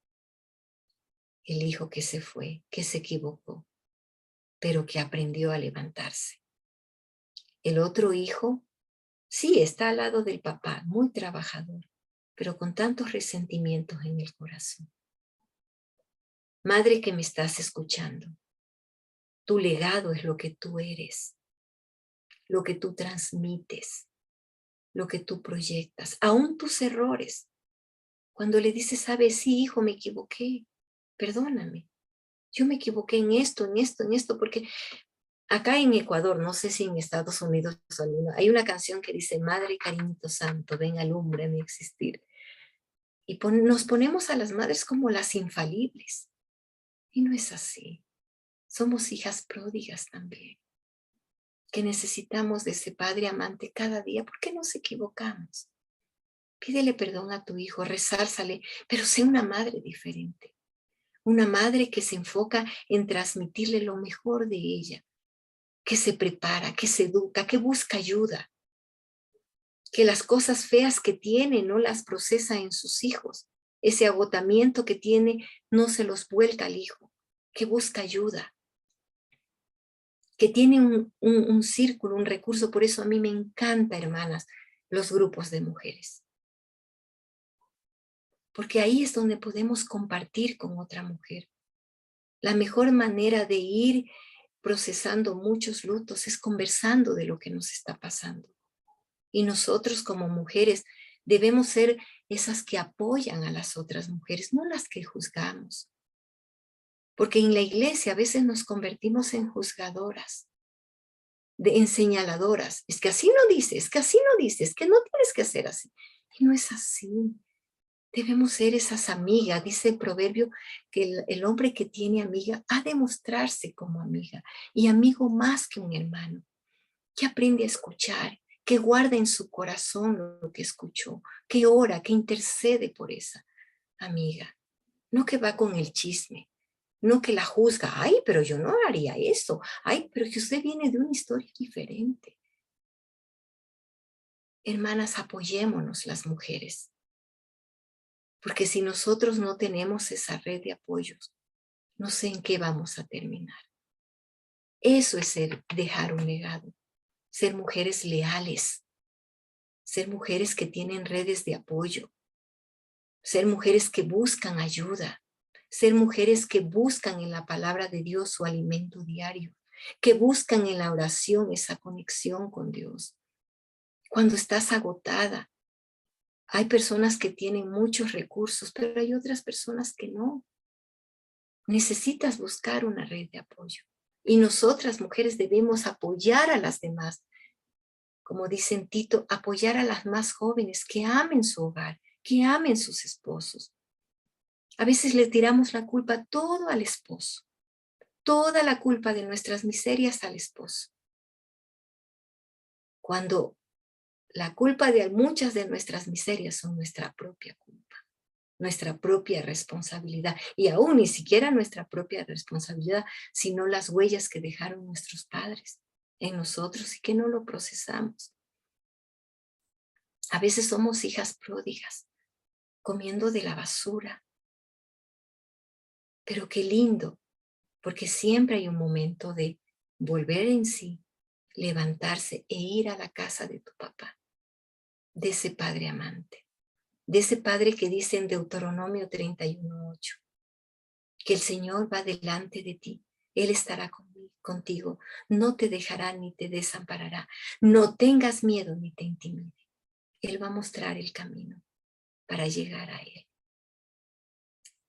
[SPEAKER 1] El hijo que se fue, que se equivocó, pero que aprendió a levantarse. El otro hijo, sí, está al lado del papá, muy trabajador, pero con tantos resentimientos en el corazón. Madre que me estás escuchando, tu legado es lo que tú eres, lo que tú transmites, lo que tú proyectas, aún tus errores. Cuando le dices, sabes, sí, hijo, me equivoqué, perdóname. Yo me equivoqué en esto, en esto, en esto, porque acá en Ecuador, no sé si en Estados Unidos o alguno, hay una canción que dice, Madre Cariñito Santo, ven, alumbre mi existir. Y nos ponemos a las madres como las infalibles. Y no es así. Somos hijas pródigas también, que necesitamos de ese Padre amante cada día porque nos equivocamos. Pídele perdón a tu hijo, resálzale, pero sé una madre diferente. Una madre que se enfoca en transmitirle lo mejor de ella, que se prepara, que se educa, que busca ayuda, que las cosas feas que tiene no las procesa en sus hijos. Ese agotamiento que tiene no se los vuelca al hijo, que busca ayuda, que tiene un círculo, un recurso. Por eso a mí me encanta, hermanas, los grupos de mujeres. Porque ahí es donde podemos compartir con otra mujer. La mejor manera de ir procesando muchos lutos es conversando de lo que nos está pasando. Y nosotros como mujeres debemos ser esas que apoyan a las otras mujeres, no las que juzgamos. Porque en la iglesia a veces nos convertimos en juzgadoras, en señaladoras. Es que así no dices, es que así no dices, es que no tienes que hacer así. Y no es así. Debemos ser esas amigas. Dice el proverbio que el hombre que tiene amiga ha de mostrarse como amiga y amigo más que un hermano, que aprende a escuchar, que guarda en su corazón lo que escuchó, que ora, que intercede por esa amiga. No que va con el chisme, no que la juzga. Ay, pero yo no haría eso. Ay, pero que usted viene de una historia diferente. Hermanas, apoyémonos las mujeres. Porque si nosotros no tenemos esa red de apoyos, no sé en qué vamos a terminar. Eso es dejar un legado. Ser mujeres leales. Ser mujeres que tienen redes de apoyo. Ser mujeres que buscan ayuda. Ser mujeres que buscan en la palabra de Dios su alimento diario. Que buscan en la oración esa conexión con Dios. Cuando estás agotada, hay personas que tienen muchos recursos, pero hay otras personas que no. Necesitas buscar una red de apoyo. Y nosotras, mujeres, debemos apoyar a las demás. Como dice en Tito, apoyar a las más jóvenes que amen su hogar, que amen sus esposos. A veces le tiramos la culpa todo al esposo, toda la culpa de nuestras miserias al esposo. Cuando la culpa de muchas de nuestras miserias son nuestra propia culpa, nuestra propia responsabilidad, y aún ni siquiera nuestra propia responsabilidad, sino las huellas que dejaron nuestros padres en nosotros y que no lo procesamos. A veces somos hijas pródigas, comiendo de la basura. Pero qué lindo, porque siempre hay un momento de volver en sí, levantarse e ir a la casa de tu papá, de ese padre amante, de ese padre que dice en Deuteronomio 31:8, que el Señor va delante de ti, Él estará contigo, no te dejará ni te desamparará, no tengas miedo ni te intimide, Él va a mostrar el camino. para llegar a Él.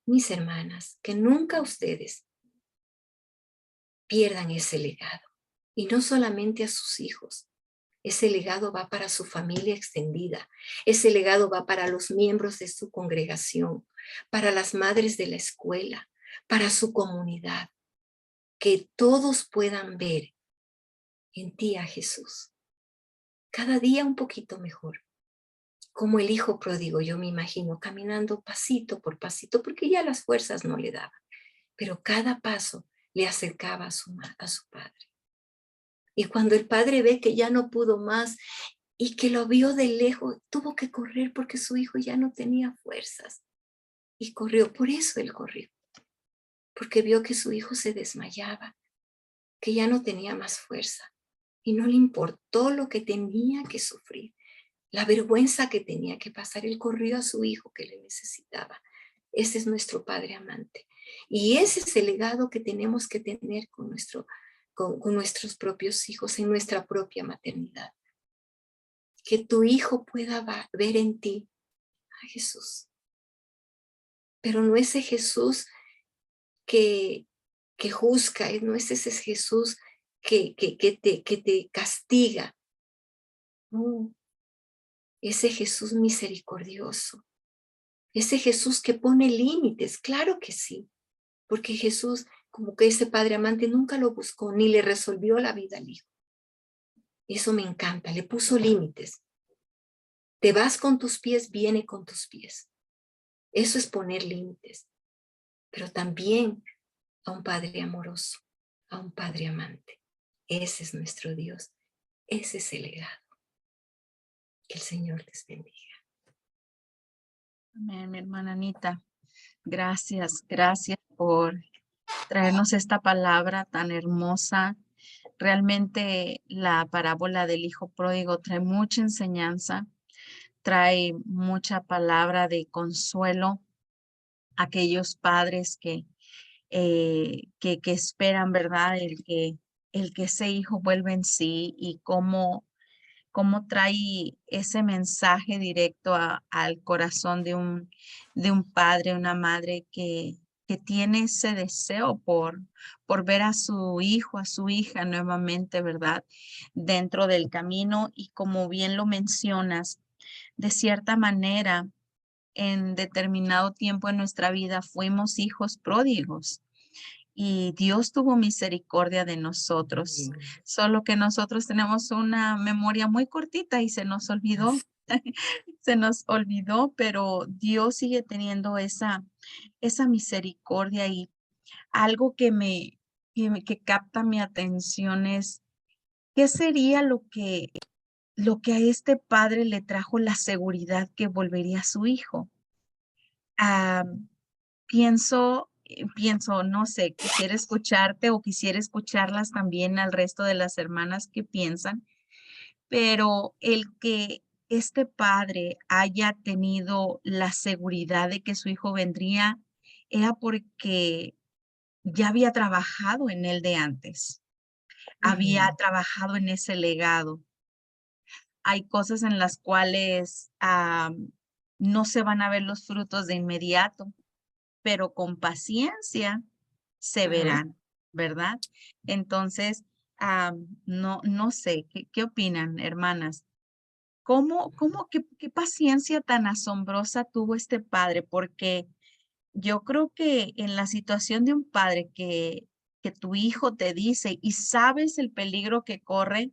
[SPEAKER 1] Mis hermanas, que nunca ustedes pierdan ese legado. Y no solamente a sus hijos. Ese legado va para su familia extendida. Ese legado va para los miembros de su congregación, para las madres de la escuela, para su comunidad. Que todos puedan ver en ti a Jesús. Cada día un poquito mejor. Como el hijo pródigo, yo me imagino caminando pasito por pasito, porque ya las fuerzas no le daban. Pero cada paso le acercaba a su padre. Y cuando el padre ve que ya no pudo más y que lo vio de lejos, tuvo que correr porque su hijo ya no tenía fuerzas. Y corrió, por eso él corrió. Porque vio que su hijo se desmayaba, que ya no tenía más fuerza. Y no le importó lo que tenía que sufrir, la vergüenza que tenía que pasar. Él corrió a su hijo que le necesitaba. Ese es nuestro Padre amante. Y ese es el legado que tenemos que tener con nuestros propios hijos, en nuestra propia maternidad. Que tu hijo pueda ver en ti a Jesús. Pero no ese Jesús que juzga, no es ese Jesús que te castiga. No, ese Jesús misericordioso. Ese Jesús que pone límites, claro que sí. Porque Jesús, como que ese Padre amante, nunca lo buscó ni le resolvió la vida al hijo. Eso me encanta, le puso límites. Te vas con tus pies, viene con tus pies. Eso es poner límites. Pero también a un Padre amoroso, a un Padre amante. Ese es nuestro Dios. Ese es el legado. Que el Señor les bendiga.
[SPEAKER 2] Amén, mi hermana Anita. Gracias por traernos esta palabra tan hermosa. Realmente la parábola del hijo pródigo trae mucha enseñanza, trae mucha palabra de consuelo a aquellos padres que esperan, ¿verdad? El que ese hijo vuelva en sí y cómo trae ese mensaje directo al corazón de un padre, una madre que tiene ese deseo por ver a su hijo, a su hija nuevamente, ¿verdad? Dentro del camino y como bien lo mencionas, de cierta manera, en determinado tiempo en nuestra vida fuimos hijos pródigos y Dios tuvo misericordia de nosotros, solo que nosotros tenemos una memoria muy cortita y se nos olvidó, se nos olvidó, pero Dios sigue teniendo esa misericordia y algo que capta mi atención es, ¿qué sería lo que a este padre le trajo la seguridad que volvería a su hijo? Ah, pienso, no sé, quisiera escucharte o quisiera escucharlas también al resto de las hermanas que piensan, pero el que este padre haya tenido la seguridad de que su hijo vendría era porque ya había trabajado en él de antes, había trabajado en ese legado. Hay cosas en las cuales no se van a ver los frutos de inmediato, pero con paciencia se verán, ¿verdad? Entonces, no sé, ¿qué opinan, hermanas? ¿Qué paciencia tan asombrosa tuvo este padre? Porque yo creo que en la situación de un padre que tu hijo te dice y sabes el peligro que corre,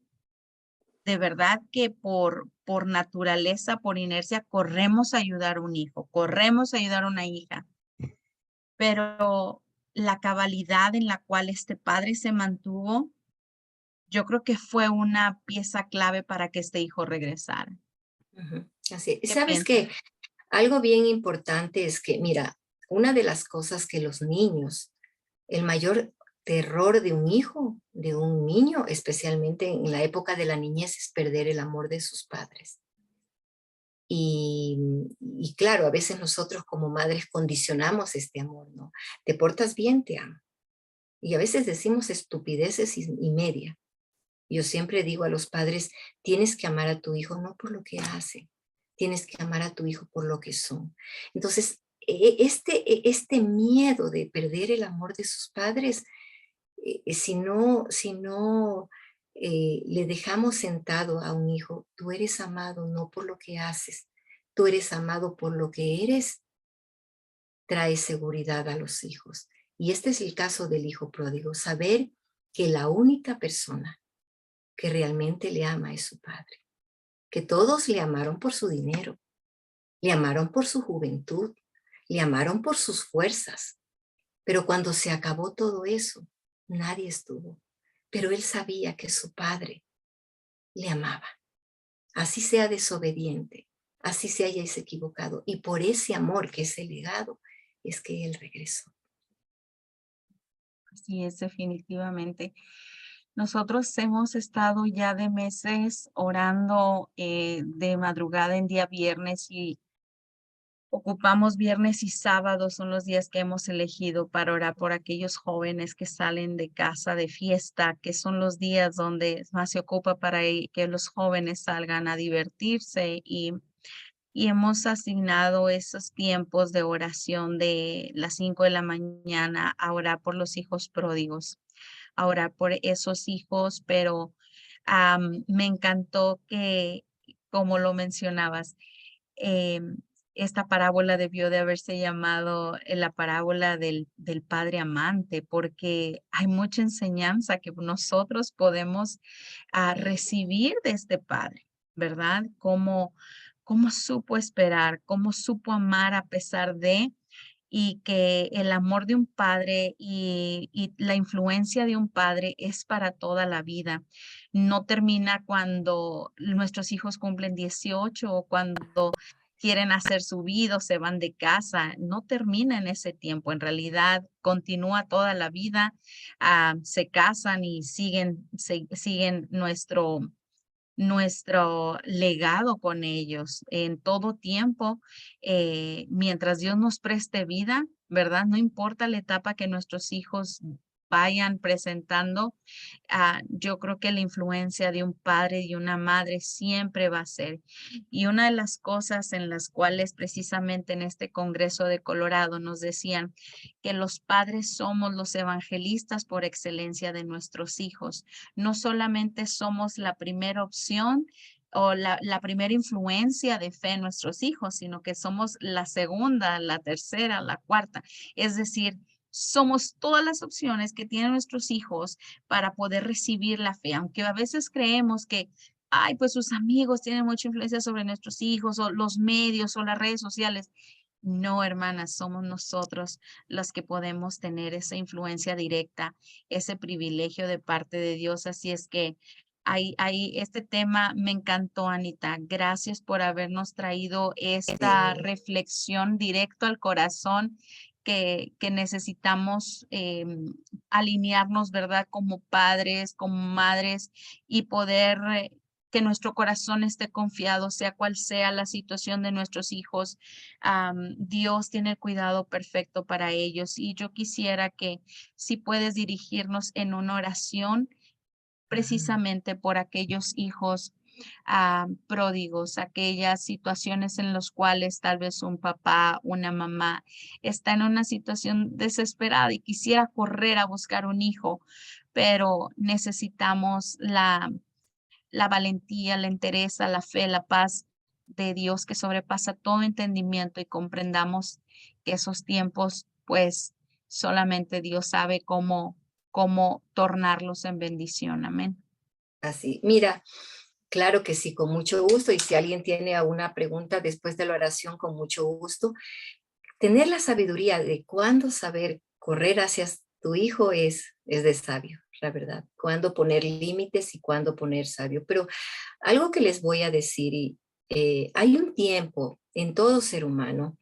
[SPEAKER 2] de verdad que por naturaleza, por inercia, corremos a ayudar a un hijo, corremos a ayudar a una hija, pero la cabalidad en la cual este padre se mantuvo, yo creo que fue una pieza clave para que este hijo regresara.
[SPEAKER 1] Así.
[SPEAKER 2] ¿Qué
[SPEAKER 1] ¿Sabes
[SPEAKER 2] piensan?
[SPEAKER 1] qué? Algo bien importante es que, mira, una de las cosas que los niños, el mayor terror de un hijo, de un niño, especialmente en la época de la niñez, es perder el amor de sus padres. Y claro, a veces nosotros como madres condicionamos este amor, ¿no? Te portas bien, te amo. Y a veces decimos estupideces y media. Yo siempre digo a los padres, tienes que amar a tu hijo no por lo que hace, tienes que amar a tu hijo por lo que son. Entonces, este miedo de perder el amor de sus padres, si no le dejamos sentado a un hijo, tú eres amado no por lo que haces, tú eres amado por lo que eres, trae seguridad a los hijos. Y este es el caso del hijo pródigo, saber que la única persona que realmente le ama es su padre, que todos le amaron por su dinero, le amaron por su juventud, le amaron por sus fuerzas, pero cuando se acabó todo eso, nadie estuvo. Pero él sabía que su padre le amaba, así sea desobediente, así se hayáis equivocado, y por ese amor que es el legado, es que él regresó.
[SPEAKER 2] Así es, definitivamente. Nosotros hemos estado ya de meses orando de madrugada en día viernes y ocupamos viernes y sábado, son los días que hemos elegido para orar por aquellos jóvenes que salen de casa de fiesta, que son los días donde más se ocupa para que los jóvenes salgan a divertirse y hemos asignado esos tiempos de oración de las 5 de la mañana a orar por los hijos pródigos, a orar por esos hijos, pero me encantó que, como lo mencionabas, em, esta parábola debió de haberse llamado la parábola del padre amante, porque hay mucha enseñanza que nosotros podemos recibir de este padre, ¿verdad? Cómo supo esperar, cómo supo amar a pesar de, y que el amor de un padre y la influencia de un padre es para toda la vida. No termina cuando nuestros hijos cumplen 18 o cuando quieren hacer su vida o se van de casa. No termina en ese tiempo. En realidad continúa toda la vida. Se casan y siguen nuestro legado con ellos en todo tiempo, mientras Dios nos preste vida, ¿verdad? No importa la etapa que nuestros hijos vayan presentando, yo creo que la influencia de un padre y una madre siempre va a ser. Y una de las cosas en las cuales precisamente en este Congreso de Colorado nos decían que los padres somos los evangelistas por excelencia de nuestros hijos. No solamente somos la primera opción o la primera influencia de fe en nuestros hijos, sino que somos la segunda, la tercera, la cuarta. Es decir, somos todas las opciones que tienen nuestros hijos para poder recibir la fe, aunque a veces creemos que, ay, pues sus amigos tienen mucha influencia sobre nuestros hijos o los medios o las redes sociales. No, hermanas, somos nosotros los que podemos tener esa influencia directa, ese privilegio de parte de Dios. Así es que este tema me encantó, Anita. Gracias por habernos traído esta reflexión directo al corazón que necesitamos alinearnos, ¿verdad? Como padres, como madres y poder que nuestro corazón esté confiado, sea cual sea la situación de nuestros hijos. Dios tiene el cuidado perfecto para ellos y yo quisiera que si puedes dirigirnos en una oración precisamente por aquellos hijos pródigos, aquellas situaciones en las cuales tal vez un papá, una mamá está en una situación desesperada y quisiera correr a buscar un hijo, pero necesitamos la valentía, la entereza, la fe, la paz de Dios que sobrepasa todo entendimiento y comprendamos que esos tiempos, pues solamente Dios sabe cómo tornarlos en bendición. Amén.
[SPEAKER 1] Así, mira, claro que sí, con mucho gusto. Y si alguien tiene alguna pregunta después de la oración, con mucho gusto. Tener la sabiduría de cuándo saber correr hacia tu hijo es de sabio, la verdad. Cuándo poner límites y cuándo poner sabio. Pero algo que les voy a decir, hay un tiempo en todo ser humano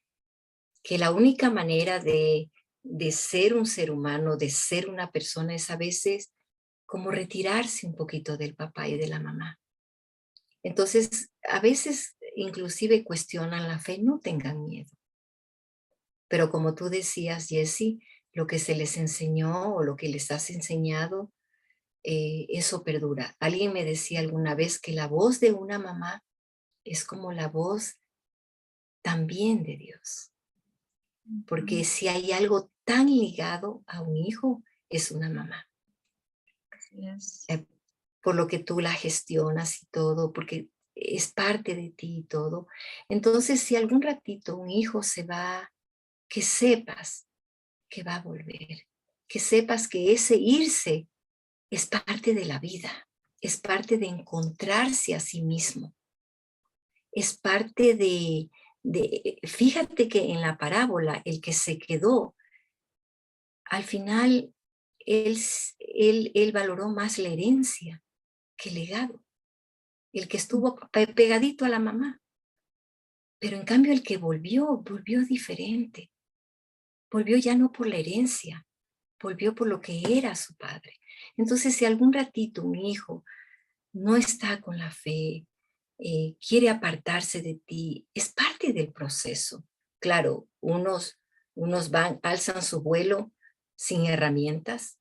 [SPEAKER 1] que la única manera de ser un ser humano, de ser una persona, es a veces como retirarse un poquito del papá y de la mamá. Entonces, a veces inclusive cuestionan la fe, no tengan miedo. Pero como tú decías, Jessie, lo que se les enseñó o lo que les has enseñado, eso perdura. Alguien me decía alguna vez que la voz de una mamá es como la voz también de Dios. Porque si hay algo tan ligado a un hijo, es una mamá.
[SPEAKER 2] Así es.
[SPEAKER 1] Por lo que tú la gestionas y todo, porque es parte de ti y todo. Entonces, si algún ratito un hijo se va, que sepas que va a volver, que sepas que ese irse es parte de la vida, es parte de encontrarse a sí mismo, es parte fíjate que en la parábola, el que se quedó, al final, él valoró más la herencia que el legado, el que estuvo pegadito a la mamá. Pero en cambio el que volvió diferente, volvió ya no por la herencia, volvió por lo que era su padre. Entonces, si algún ratito un hijo no está con la fe, quiere apartarse de ti, es parte del proceso. Claro, unos alzan su vuelo sin herramientas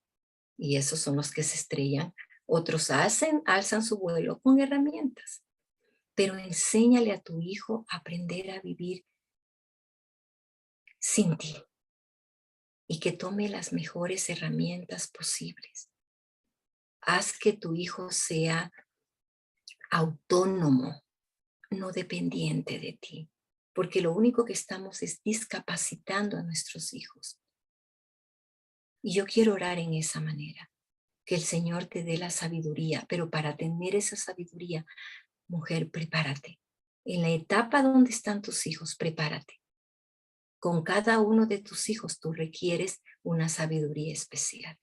[SPEAKER 1] y esos son los que se estrellan. Otros alzan su vuelo con herramientas. Pero enséñale a tu hijo a aprender a vivir sin ti y que tome las mejores herramientas posibles. Haz que tu hijo sea autónomo, no dependiente de ti, porque lo único que estamos es discapacitando a nuestros hijos. Y yo quiero orar en esa manera, que el Señor te dé la sabiduría, pero para tener esa sabiduría, mujer, prepárate. En la etapa donde están tus hijos, prepárate. Con cada uno de tus hijos tú requieres una sabiduría especial.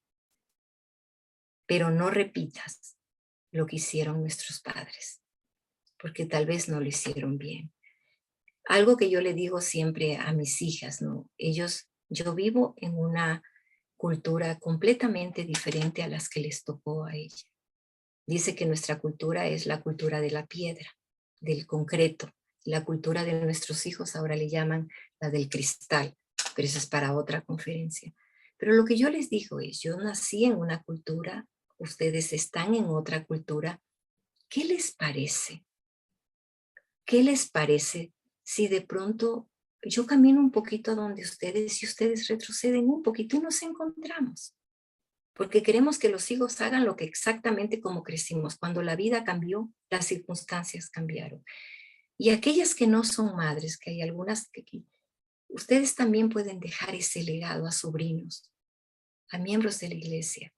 [SPEAKER 1] Pero no repitas lo que hicieron nuestros padres, porque tal vez no lo hicieron bien. Algo que yo le digo siempre a mis hijas, ¿no? Yo vivo en una cultura completamente diferente a las que les tocó a ella. Dice que nuestra cultura es la cultura de la piedra, del concreto. La cultura de nuestros hijos ahora le llaman la del cristal, pero eso es para otra conferencia. Pero lo que yo les digo es, yo nací en una cultura, ustedes están en otra cultura. ¿Qué les parece? ¿Qué les parece si de pronto yo camino un poquito a donde ustedes y ustedes retroceden un poquito y nos encontramos? Porque queremos que los hijos hagan lo que exactamente como crecimos. Cuando la vida cambió, las circunstancias cambiaron. Y aquellas que no son madres, que hay algunas que ustedes también pueden dejar ese legado a sobrinos, a miembros de la iglesia.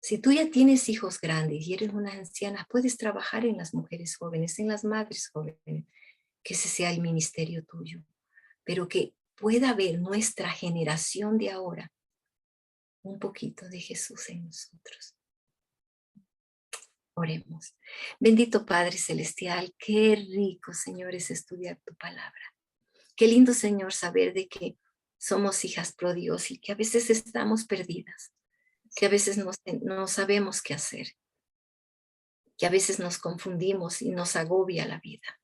[SPEAKER 1] Si tú ya tienes hijos grandes y eres una anciana, puedes trabajar en las mujeres jóvenes, en las madres jóvenes, que ese sea el ministerio tuyo, pero que pueda haber nuestra generación de ahora un poquito de Jesús en nosotros. Oremos. Bendito Padre Celestial, qué rico, Señor, es estudiar tu palabra. Qué lindo, Señor, saber de que somos hijas pródigos y que a veces estamos perdidas, que a veces no sabemos qué hacer, que a veces nos confundimos y nos agobia la vida,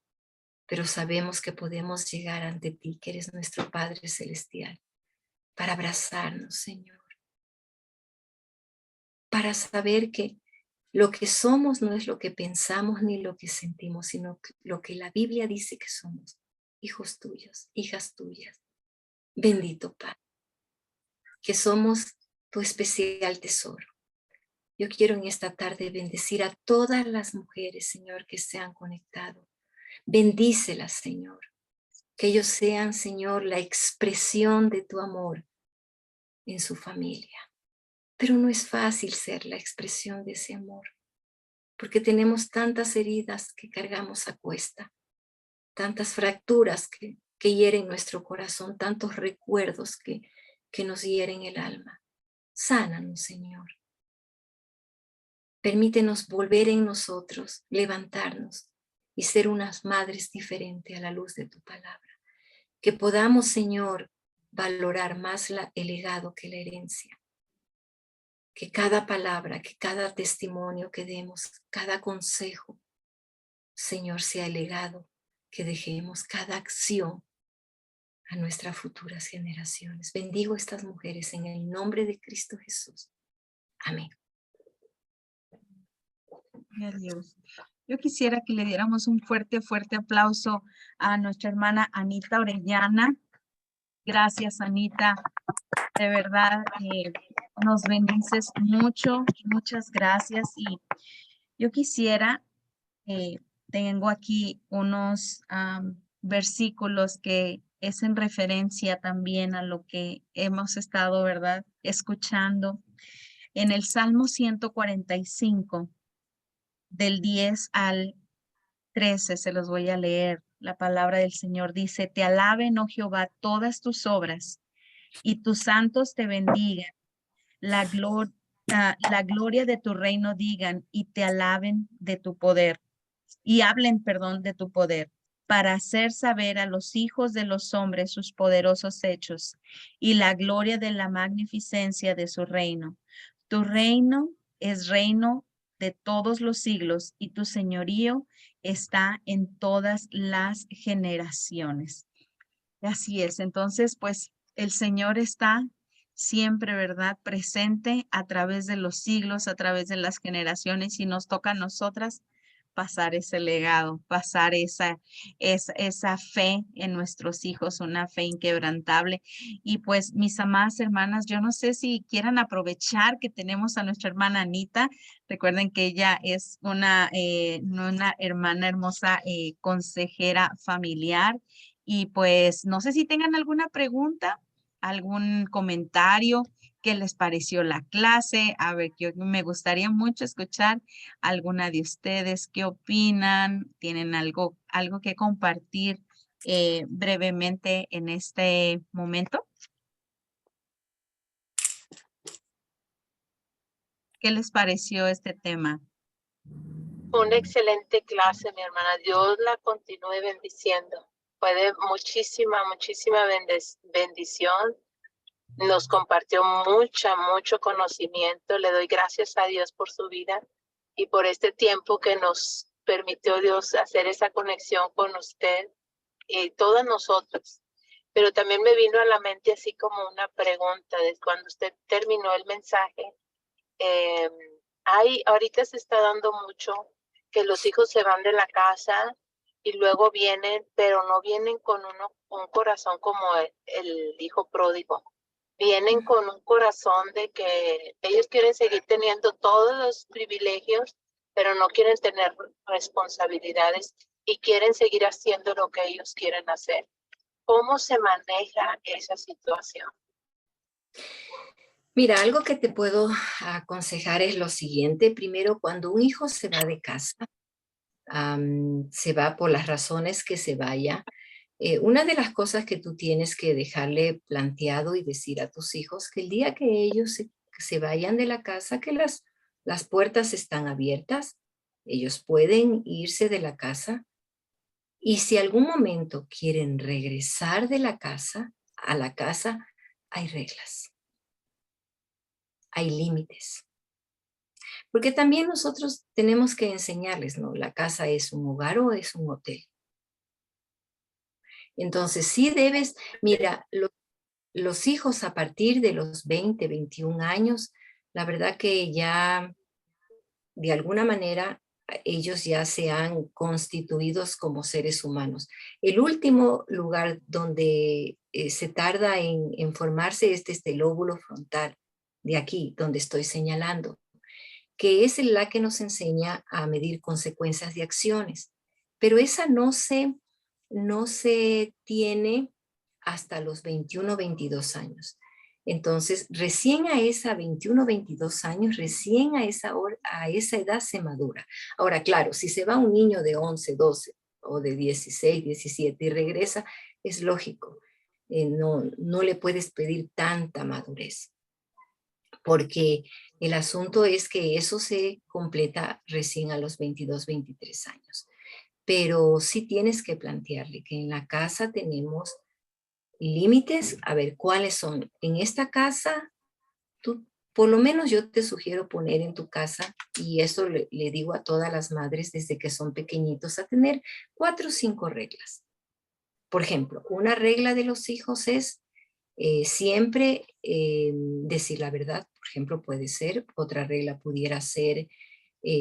[SPEAKER 1] pero sabemos que podemos llegar ante ti, que eres nuestro Padre Celestial, para abrazarnos, Señor, para saber que lo que somos no es lo que pensamos ni lo que sentimos, sino lo que la Biblia dice que somos, hijos tuyos, hijas tuyas. Bendito Padre, que somos tu especial tesoro. Yo quiero en esta tarde bendecir a todas las mujeres, Señor, que se han conectado. Bendícelas, Señor. Que ellos sean, Señor, la expresión de tu amor en su familia. Pero no es fácil ser la expresión de ese amor, porque tenemos tantas heridas que cargamos a cuesta, tantas fracturas que hieren nuestro corazón, tantos recuerdos que nos hieren el alma. Sánanos, Señor. Permítenos volver en nosotros, levantarnos y ser unas madres diferentes a la luz de tu palabra. Que podamos, Señor, valorar más el legado que la herencia. Que cada palabra, que cada testimonio que demos, cada consejo, Señor, sea el legado que dejemos, cada acción a nuestras futuras generaciones. Bendigo a estas mujeres en el nombre de Cristo Jesús. Amén.
[SPEAKER 2] Adiós. Yo quisiera que le diéramos un fuerte, fuerte aplauso a nuestra hermana Anita Orellana. Gracias, Anita. De verdad, nos bendices mucho. Muchas gracias. Y yo quisiera, eh, tengo aquí unos versículos que es en referencia también a lo que hemos estado, ¿verdad?, escuchando. En el Salmo 145, del 10 al 13, se los voy a leer. La palabra del Señor dice: Te alaben, oh Jehová, todas tus obras, y tus santos te bendigan. La gloria de tu reino digan, y te alaben de tu poder, y hablen, perdón, de tu poder, para hacer saber a los hijos de los hombres sus poderosos hechos, y la gloria de la magnificencia de su reino. Tu reino es reino de todos los siglos, y tu señorío está en todas las generaciones. Así es. Entonces, pues el Señor está siempre, ¿verdad?, presente a través de los siglos, a través de las generaciones, y nos toca a nosotras pasar ese legado, pasar esa fe en nuestros hijos, una fe inquebrantable. Y pues, mis amadas hermanas, yo no sé si quieran aprovechar que tenemos a nuestra hermana Anita. Recuerden que ella es una hermana hermosa, consejera familiar. Y pues no sé si tengan alguna pregunta, algún comentario, qué les pareció la clase. A ver, yo me gustaría mucho escuchar alguna de ustedes, qué opinan, tienen algo que compartir brevemente en este momento. ¿Qué les pareció este tema?
[SPEAKER 3] Una excelente clase, mi hermana. Dios la continúe bendiciendo. Fue de muchísima, muchísima bendición. Nos compartió mucho conocimiento. Le doy gracias a Dios por su vida y por este tiempo que nos permitió Dios hacer esa conexión con usted y todas nosotros. Pero también me vino a la mente así como una pregunta de cuando usted terminó el mensaje. Ahorita se está dando mucho que los hijos se van de la casa y luego vienen, pero no vienen con un corazón como el hijo pródigo. Vienen con un corazón de que ellos quieren seguir teniendo todos los privilegios, pero no quieren tener responsabilidades y quieren seguir haciendo lo que ellos quieren hacer. ¿Cómo se maneja esa situación?
[SPEAKER 1] Mira, algo que te puedo aconsejar es lo siguiente. Primero, cuando un hijo se va de casa, se va por las razones que se vaya, una de las cosas que tú tienes que dejarle planteado y decir a tus hijos que el día que ellos se vayan de la casa, que las puertas están abiertas, ellos pueden irse de la casa y si algún momento quieren regresar de la casa, a la casa, hay reglas, hay límites. Porque también nosotros tenemos que enseñarles, ¿no? La casa es un hogar o es un hotel. Entonces, sí debes, mira, los hijos a partir de los 20, 21 años, la verdad que ya de alguna manera ellos ya se han constituidos como seres humanos. El último lugar donde se tarda en formarse es este lóbulo frontal, de aquí, donde estoy señalando, que es la que nos enseña a medir consecuencias de acciones. Pero esa no se tiene hasta los 21, 22 años. Entonces, recién a esa 21, 22 años, recién a esa edad se madura. Ahora, claro, si se va un niño de 11, 12 o de 16, 17 y regresa, es lógico. No le puedes pedir tanta madurez, porque el asunto es que eso se completa recién a los 22, 23 años. Pero sí tienes que plantearle que en la casa tenemos límites, a ver cuáles son. En esta casa, tú, por lo menos yo te sugiero poner en tu casa, y eso le digo a todas las madres desde que son pequeñitos, a tener 4 o 5 reglas. Por ejemplo, una regla de los hijos es siempre decir la verdad, por ejemplo, puede ser. Otra regla pudiera ser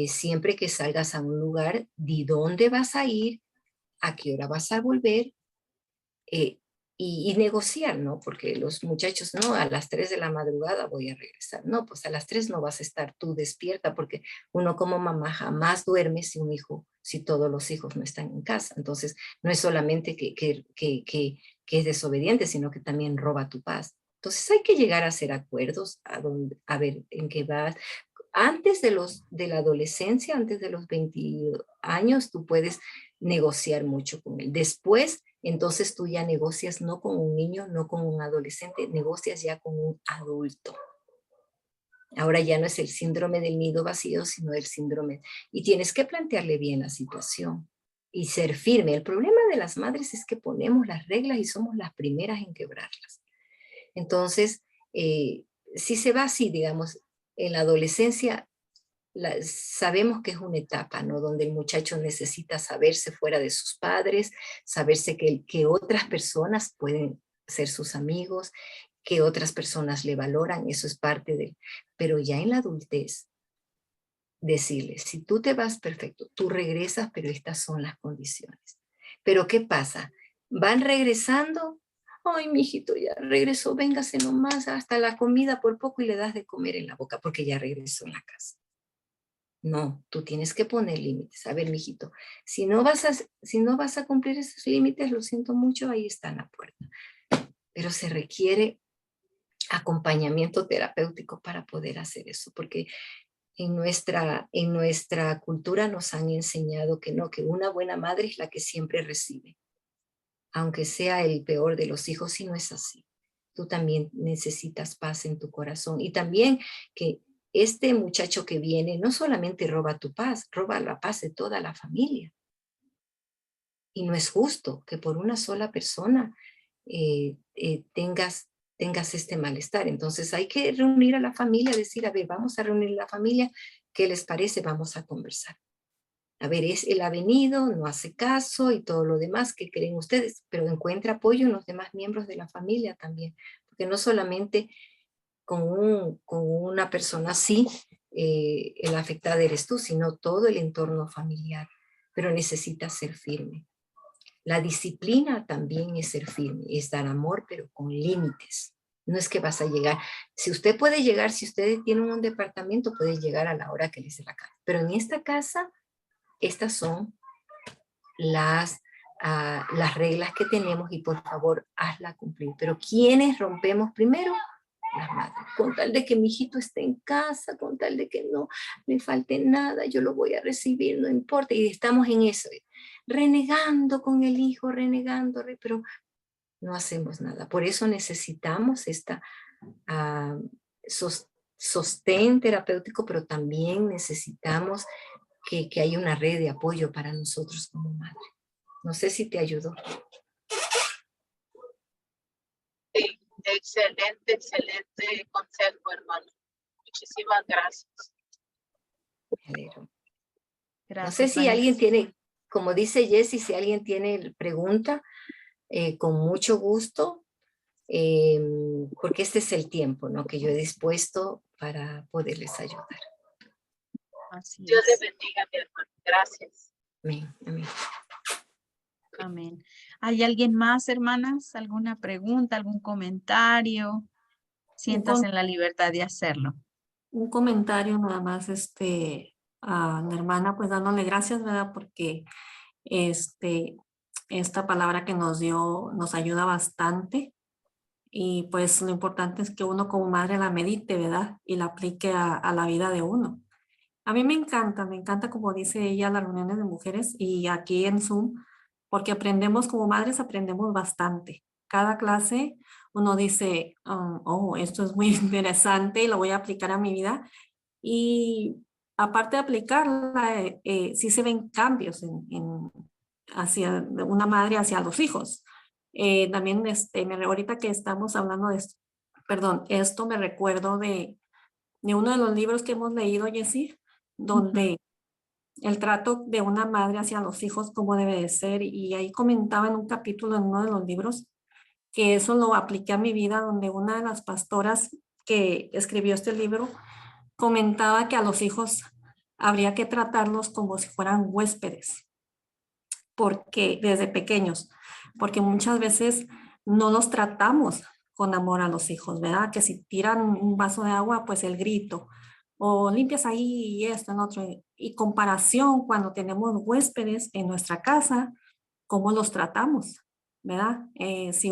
[SPEAKER 1] siempre que salgas a un lugar, di dónde vas a ir, a qué hora vas a volver, eh, y negociar, ¿no? Porque los muchachos, no, a las 3 de la madrugada voy a regresar. No, pues a las 3 no vas a estar tú despierta, porque uno como mamá jamás duerme si un hijo, si todos los hijos no están en casa. Entonces, no es solamente que es desobediente, sino que también roba tu paz. Entonces hay que llegar a hacer acuerdos, a ver en qué vas. Antes de la adolescencia, antes de los 20 años, tú puedes negociar mucho con él. Después, entonces tú ya negocias no con un niño, no con un adolescente, negocias ya con un adulto. Ahora ya no es el síndrome del nido vacío, sino el síndrome. Y tienes que plantearle bien la situación y ser firme. El problema de las madres es que ponemos las reglas y somos las primeras en quebrarlas. Entonces, si se va así, digamos, en la adolescencia, sabemos que es una etapa, ¿no? Donde el muchacho necesita saberse fuera de sus padres, saberse que otras personas pueden ser sus amigos, que otras personas le valoran, eso es parte de... Pero ya en la adultez, decirle, si tú te vas, perfecto, tú regresas, pero estas son las condiciones. Pero ¿qué pasa? Van regresando, ay, mijito, ya regresó, véngase nomás, hasta la comida por poco y le das de comer en la boca, porque ya regresó en la casa. No, tú tienes que poner límites. A ver, mijito, si no vas a cumplir esos límites, lo siento mucho, ahí está en la puerta. Pero se requiere acompañamiento terapéutico para poder hacer eso, porque en nuestra cultura nos han enseñado que no, que una buena madre es la que siempre recibe, aunque sea el peor de los hijos, y no es así. Tú también necesitas paz en tu corazón. Y también que este muchacho que viene no solamente roba tu paz, roba la paz de toda la familia. Y no es justo que por una sola persona tengas este malestar. Entonces hay que reunir a la familia, decir, a ver, vamos a reunir a la familia, ¿qué les parece? Vamos a conversar. A ver, él ha venido, no hace caso y todo lo demás, ¿qué creen ustedes? Pero encuentra apoyo en los demás miembros de la familia también, porque no solamente con una persona así, el afectada eres tú, sino todo el entorno familiar, pero necesitas ser firme. La disciplina también es ser firme, es dar amor, pero con límites. No es que vas a llegar. Si usted puede llegar, si ustedes tienen un departamento, puede llegar a la hora que les dé la casa. Pero en esta casa, estas son las reglas que tenemos y por favor, hazla cumplir. Pero ¿quiénes rompemos primero? Las madres. Con tal de que mi hijito esté en casa, con tal de que no me falte nada, yo lo voy a recibir, no importa. Y estamos en eso, renegando con el hijo, renegando, pero no hacemos nada. Por eso necesitamos esta sostén terapéutico, pero también necesitamos que haya una red de apoyo para nosotros como madre. No sé si te ayudó.
[SPEAKER 3] Sí, excelente, excelente consejo, hermano. Muchísimas gracias.
[SPEAKER 1] No sé
[SPEAKER 2] Gracias,
[SPEAKER 1] si alguien
[SPEAKER 2] Vanessa.
[SPEAKER 1] tiene, como dice Jessie, si alguien tiene pregunta, con mucho gusto, porque este es el tiempo, ¿no?, que yo he dispuesto para poderles ayudar.
[SPEAKER 2] Así
[SPEAKER 3] Dios le
[SPEAKER 2] es.
[SPEAKER 3] bendiga, mi hermano. Gracias.
[SPEAKER 1] Amén, amén.
[SPEAKER 2] Amén. ¿Hay alguien más, hermanas? ¿Alguna pregunta, algún comentario?
[SPEAKER 4] Un,
[SPEAKER 2] Siéntase en la libertad de hacerlo.
[SPEAKER 4] un comentario nada más, a mi hermana, pues dándole gracias, ¿verdad? Porque esta palabra que nos dio nos ayuda bastante. Y pues lo importante es que uno como madre la medite, ¿verdad? Y la aplique a la vida de uno. A mí me encanta, como dice ella, las reuniones de mujeres y aquí en Zoom, porque aprendemos como madres, aprendemos bastante. Cada clase uno dice, oh, esto es muy interesante y lo voy a aplicar a mi vida. Y aparte de aplicarla, sí se ven cambios hacia de una madre hacia los hijos. También ahorita que estamos hablando de esto, perdón, esto me recuerdo de uno de los libros que hemos leído, Jessie, donde el trato de una madre hacia los hijos, cómo debe de ser, y ahí comentaba en un capítulo en uno de los libros que eso lo apliqué a mi vida, donde una de las pastoras que escribió este libro comentaba que a los hijos habría que tratarlos como si fueran huéspedes, porque desde pequeños, porque muchas veces no los tratamos con amor a los hijos, ¿verdad? Que si tiran un vaso de agua, pues el grito, o limpias ahí y esto, en otro. Y comparación cuando tenemos huéspedes en nuestra casa, ¿cómo los tratamos? ¿Verdad? Si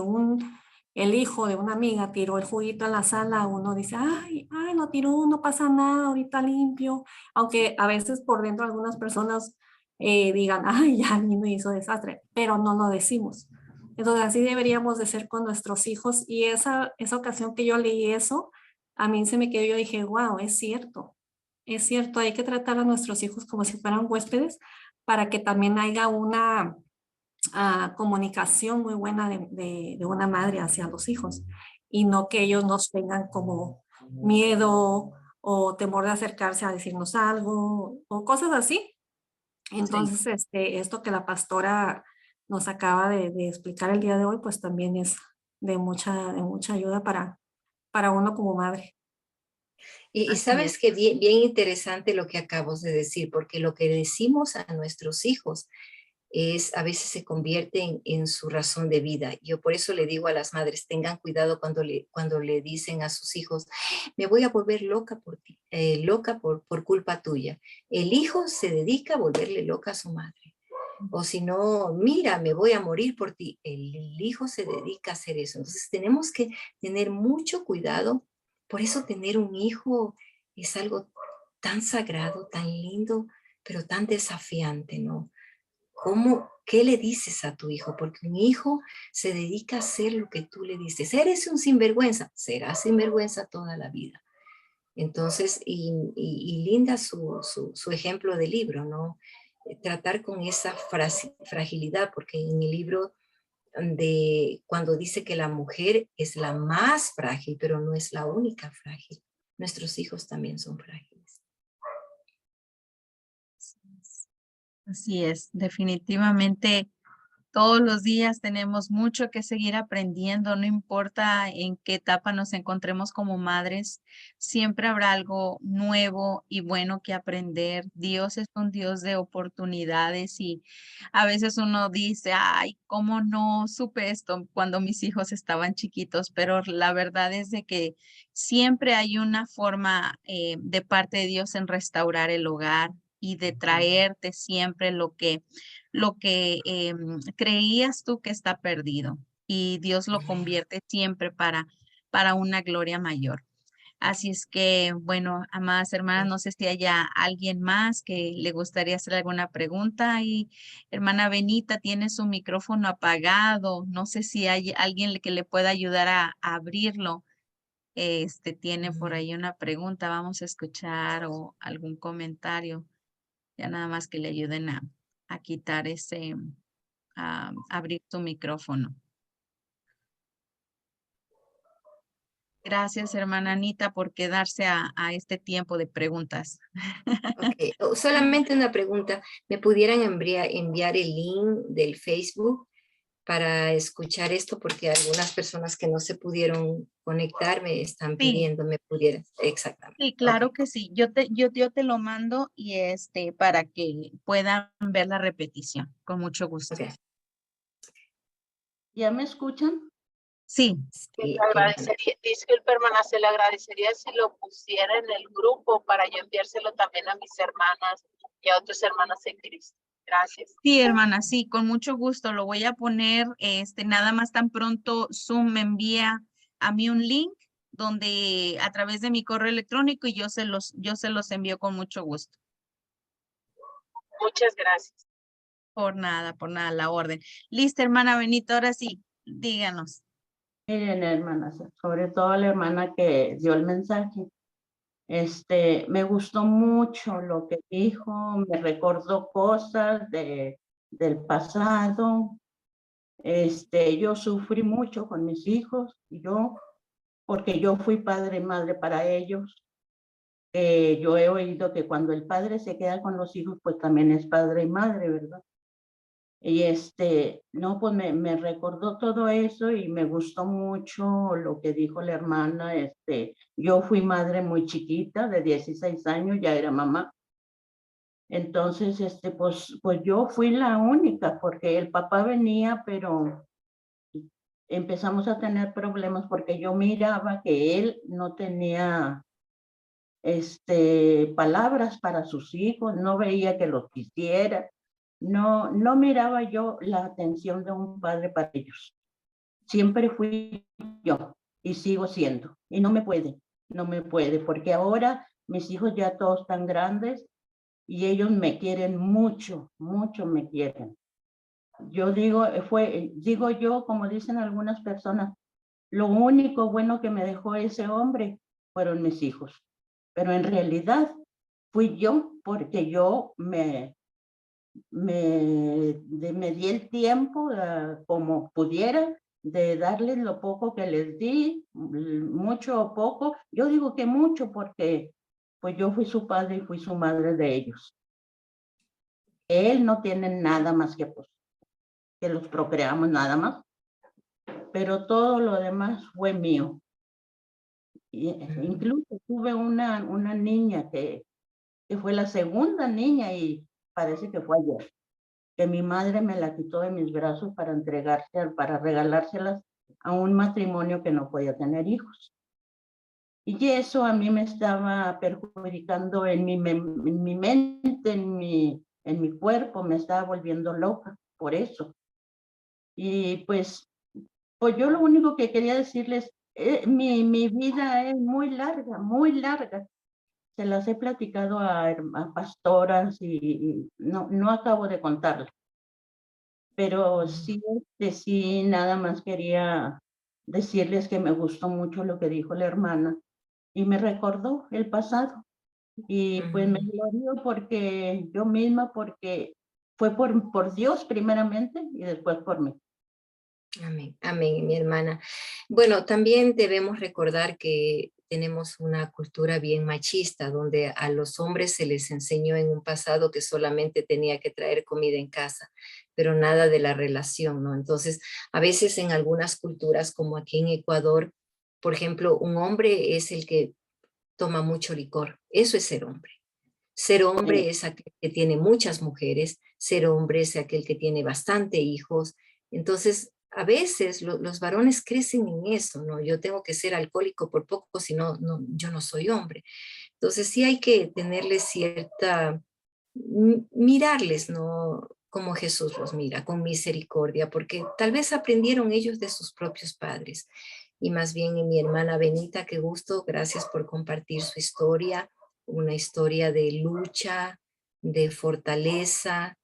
[SPEAKER 4] el hijo de una amiga tiró el juguito en la sala, uno dice, ay, lo tiró, no pasa nada, ahorita limpio. Aunque a veces por dentro algunas personas digan, ay, ya el niño hizo desastre, pero no lo decimos. Entonces así deberíamos de ser con nuestros hijos y esa ocasión que yo leí eso, a mí se me quedó, yo dije, wow, es cierto, hay que tratar a nuestros hijos como si fueran huéspedes para que también haya una comunicación muy buena de una madre hacia los hijos y no que ellos nos tengan como miedo o temor de acercarse a decirnos algo o cosas así.
[SPEAKER 2] Sí.
[SPEAKER 4] Entonces, esto que la pastora nos acaba de explicar el día de hoy, pues también es de mucha ayuda para uno como madre.
[SPEAKER 1] Y
[SPEAKER 2] Así es.
[SPEAKER 1] sabes que bien, bien interesante lo que acabas de decir, porque lo que decimos a nuestros hijos a veces se convierte en su razón de vida. Yo por eso le digo a las madres, tengan cuidado cuando le dicen a sus hijos, me voy a volver loca por ti, loca por culpa tuya. El hijo se dedica a volverle loca a su madre. O si no, mira, me voy a morir por ti. El hijo se dedica a hacer eso. Entonces tenemos que tener mucho cuidado. Por eso tener un hijo es algo tan sagrado, tan lindo, pero tan desafiante, ¿no? ¿Qué le dices a tu hijo? Porque un hijo se dedica a hacer lo que tú le dices. Eres un sinvergüenza, será sinvergüenza toda la vida. Entonces, y linda su ejemplo de libro, ¿no? Tratar con esa fragilidad, porque en el libro cuando dice que la mujer es la más frágil, pero no es la única frágil. Nuestros hijos también son frágiles.
[SPEAKER 2] Así es, definitivamente todos los días tenemos mucho que seguir aprendiendo, no importa en qué etapa nos encontremos como madres, siempre habrá algo nuevo y bueno que aprender. Dios es un Dios de oportunidades y a veces uno dice, ay, ¿cómo no supe esto cuando mis hijos estaban chiquitos? Pero la verdad es de que siempre hay una forma de parte de Dios en restaurar el hogar y de traerte siempre lo que creías tú que está perdido y Dios lo convierte siempre para una gloria mayor. Así es que, bueno, amadas hermanas, no sé si haya alguien más que le gustaría hacer alguna pregunta. Y hermana Benita tiene su micrófono apagado. No sé si hay alguien que le pueda ayudar a abrirlo. Tiene por ahí una pregunta. Vamos a escuchar o algún comentario. Ya nada más que le ayuden a quitar a abrir tu micrófono. Gracias, hermana Anita, por quedarse a este tiempo de preguntas.
[SPEAKER 1] Okay. Solamente una pregunta. ¿Me pudieran enviar el link del Facebook para escuchar esto? Porque algunas personas que no se pudieron conectar me están
[SPEAKER 2] Sí,
[SPEAKER 1] pidiendo, me pudieran. Exactamente.
[SPEAKER 2] sí,
[SPEAKER 1] Ok.
[SPEAKER 2] claro que sí. Yo te lo mando y para que puedan ver la repetición, con mucho gusto.
[SPEAKER 1] Ok.
[SPEAKER 5] ¿Ya me escuchan?
[SPEAKER 2] Sí,
[SPEAKER 3] Le
[SPEAKER 1] Sí, hermana.
[SPEAKER 3] agradecería, disculpe hermana, se le agradecería si lo pusiera en el grupo para yo enviárselo también a mis hermanas y a otras hermanas en Cristo. Gracias.
[SPEAKER 2] sí, hermana, sí, con mucho gusto. Lo voy a poner, nada más tan pronto Zoom me envía a mí un link donde a través de mi correo electrónico y yo se los envío con mucho gusto.
[SPEAKER 3] Muchas gracias.
[SPEAKER 2] Por nada, la orden. Listo, hermana Benita, ahora sí, díganos.
[SPEAKER 5] Miren, hermanas, sobre todo la hermana que dio el mensaje. Me gustó mucho lo que dijo, me recordó cosas del pasado. Yo sufrí mucho con mis hijos, porque yo fui padre y madre para ellos. Yo he oído que cuando el padre se queda con los hijos, pues también es padre y madre, ¿verdad? Y no, pues me recordó todo eso y me gustó mucho lo que dijo la hermana. Yo fui madre muy chiquita, de 16 años, ya era mamá. Entonces, pues yo fui la única, porque el papá venía, pero empezamos a tener problemas porque yo miraba que él no tenía palabras para sus hijos, no veía que los quisiera, no miraba yo la atención de un padre para ellos. Siempre fui yo y sigo siendo, y no me puede, porque ahora mis hijos ya todos están grandes y ellos me quieren mucho, mucho me quieren. Yo digo yo, como dicen algunas personas, lo único bueno que me dejó ese hombre fueron mis hijos. Pero en realidad fui yo, porque yo me di el tiempo como pudiera de darles lo poco que les di, mucho o poco. Yo digo que mucho porque pues yo fui su padre y fui su madre de ellos. Él no tiene nada más que pues que los procreamos nada más, pero todo lo demás fue mío. Y incluso tuve una niña que fue la segunda niña y parece que fue ayer, que mi madre me la quitó de mis brazos para regalárselas a un matrimonio que no podía tener hijos. Y eso a mí me estaba perjudicando en mi mente, en mi cuerpo, me estaba volviendo loca por eso. Y pues yo lo único que quería decirles, mi vida es muy larga, muy larga. Se las he platicado a pastoras y no acabo de contarlas. Pero sí, sí, nada más quería decirles que me gustó mucho lo que dijo la hermana y me recordó el pasado. Y pues me glorío porque yo misma, porque fue por Dios primeramente y después por mí.
[SPEAKER 1] Amén, amén, mi hermana. Bueno, también debemos recordar que tenemos una cultura bien machista, donde a los hombres se les enseñó en un pasado que solamente tenía que traer comida en casa, pero nada de la relación, ¿no? Entonces, a veces en algunas culturas, como aquí en Ecuador, por ejemplo, un hombre es el que toma mucho licor. Eso es ser hombre. Ser hombre es aquel que tiene muchas mujeres, ser hombre es aquel que tiene bastante hijos. Entonces, a veces los varones crecen en eso, ¿no? Yo tengo que ser alcohólico por poco, si no, yo no soy hombre. Entonces, sí hay que tenerles cierta, mirarles, ¿no? Como Jesús los mira, con misericordia, porque tal vez aprendieron ellos de sus propios padres. Y más bien en mi hermana Benita, qué gusto, gracias por compartir su historia, una historia de lucha, de fortaleza,